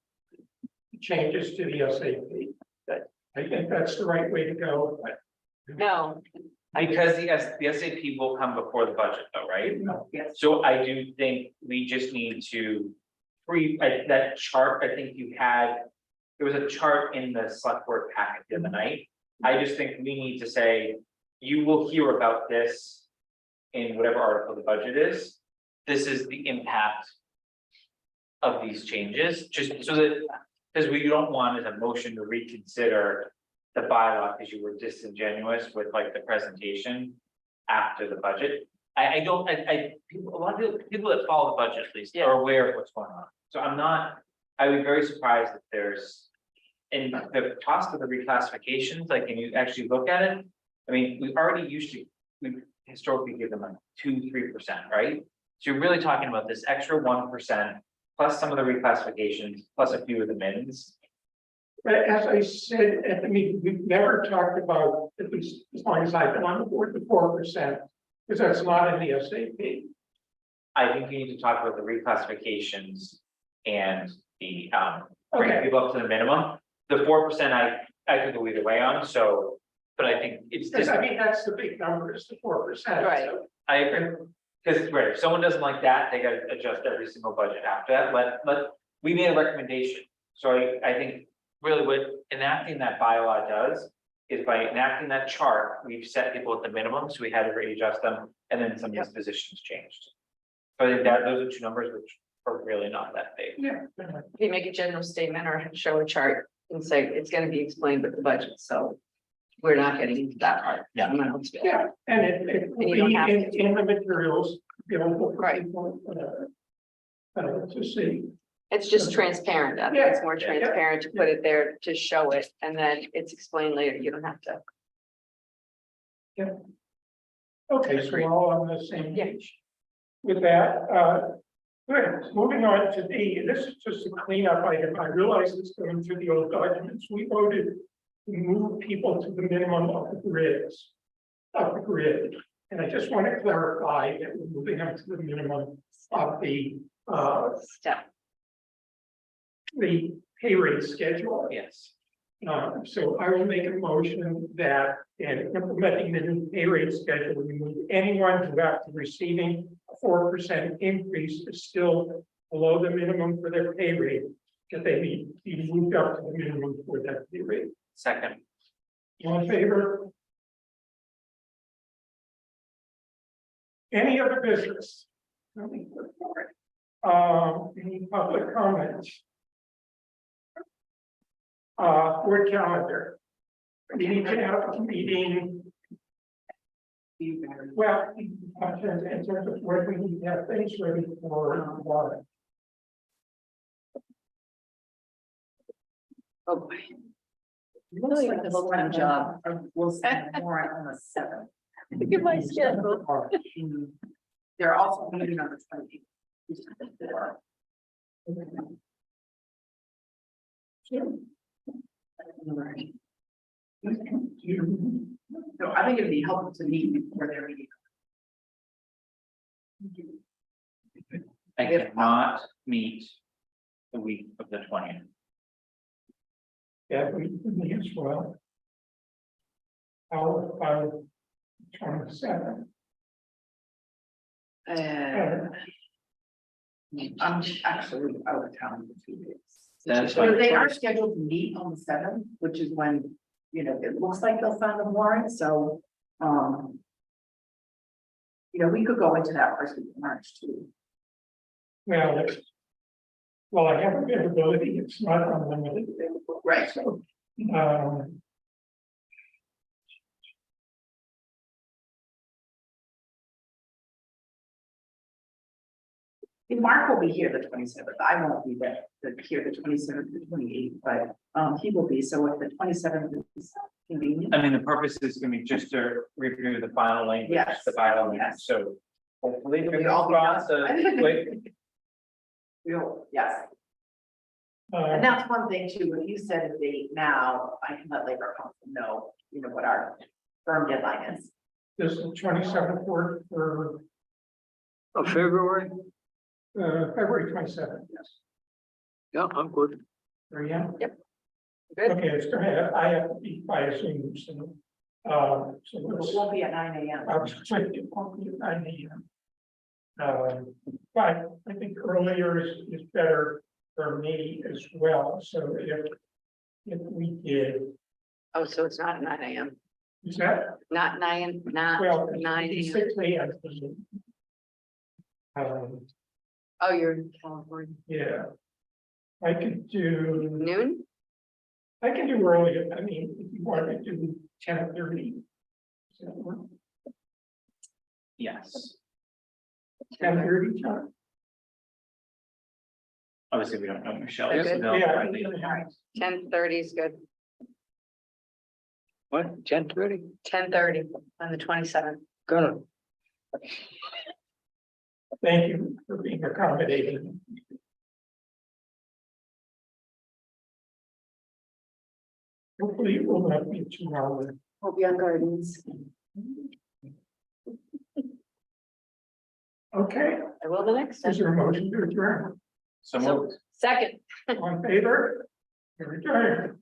changes to the SAP. I think that's the right way to go, but No. Because the SAP will come before the budget though, right? Yes. So I do think we just need to that chart, I think you had, there was a chart in the select board packet the other night. I just think we need to say, you will hear about this in whatever article the budget is. This is the impact of these changes, just so that, because we don't want as a motion to reconsider the bylaw because you were disingenuous with like the presentation after the budget. I people, a lot of people that follow the budget at least are aware of what's going on. So I would be very surprised if there's, and the cost of the reclassifications, like, when you actually look at it, I mean, we've historically given them like 2-3%, right? So you're really talking about this extra 1%, plus some of the reclassifications, plus a few of the mins. But as I said at the meeting, we've never talked about, at least as long as I've been on the board, the 4%, because that's not in the SAP. I think you need to talk about the reclassifications and the bringing Okay. people up to the minimum. The 4% I could go either way on, so, but I think it's Because just, I mean, that's the big number, is the 4%. Right. So, I agree. Because, right, if someone doesn't like that, they gotta adjust every single budget after that, but we made a recommendation. So I think really what enacting that bylaw does is by enacting that chart, we've set people at the minimum, so we had to readjust them, and then some of these positions changed. So I think that those are 2 numbers which are really not that big. Yeah. If you make a general statement or show a chart, and say it's gonna be explained with the budget, so we're not getting into that part. Yeah. I'm gonna explain. Yeah, and it will And you be don't have in the materials, available for Right. people, to see. It's just transparent. I think it's more Yeah, yeah. transparent to put it there to show it, and then it's explained later. You don't have to. Okay, so we're all on the same page. With that, good, moving on to D, this is just a cleanup item, I realize it's going through the old documents, we voted to move people to the minimum of the grids. Of the grid, and I just want to clarify that we're moving them to the minimum of the Step. pay rate schedule. Yes. So I will make a motion that in implementing the new pay rate schedule, we move anyone who after receiving a 4% increase is still below the minimum for their pay rate, that they be moved up to the minimum for that pay rate. Second. All in favor? Any other business? Any public comments? Board calendar. We need to have a meeting. Well, in terms of where we need to have things ready for warrant. Oh, boy. Looks like a full-time job. We'll send a warrant on the 7th. Look at my schedule. They're also meeting on the 20th. So I think it'd be helpful to meet before their meeting. I cannot meet the week of the 20th. Yeah, we as well. How about 27? I'm actually out of town for 2 days. That's So fine. they are scheduled to meet on the 7th, which is when, it looks like they'll sign the warrant, so, we could go into that first week of March too. Well, I have availability, it's not unlimited. Right. So, Mark will be here the 27th. I won't be there, here the 27th, the 28th, but he will be. So if the 27th is convenient. I mean, the purpose is gonna be just to review the final language, Yes. the bylaw, Yes. so. Hopefully, we We can all move on to quick. Yes. And that's one thing too, if you set a date now, I can let Labor Council know, what our firm deadline is. This is 27th work for Of February? February 27th, yes. Yeah, I'm good. There you go. Good. Okay, it's gonna, I have to be by Zoom, so. So It let's, won't be at 9 a.m. I was trying to won't be at 9 a.m. But I think earlier is better for me as well, so if we did, Oh, so it's not 9 a.m. is that, Not 9, not well, 9 a.m. 6 a.m. Oh, you're in California. Yeah. I could do, Noon? I can do earlier, I mean, if you wanted to do 10:30. Yes, 10:30, John? obviously, we don't know Michelle. Good. so they'll Yeah. probably- 10:30 is good. What, 10:30? 10:30 on the 27th. Got it. Thank you for being accommodating. Hopefully it will not be 2 hours. Hope Young Gardens. Okay, I will the next is time. there a motion to adjourn? So moved. Second. On favor? You're adjourned.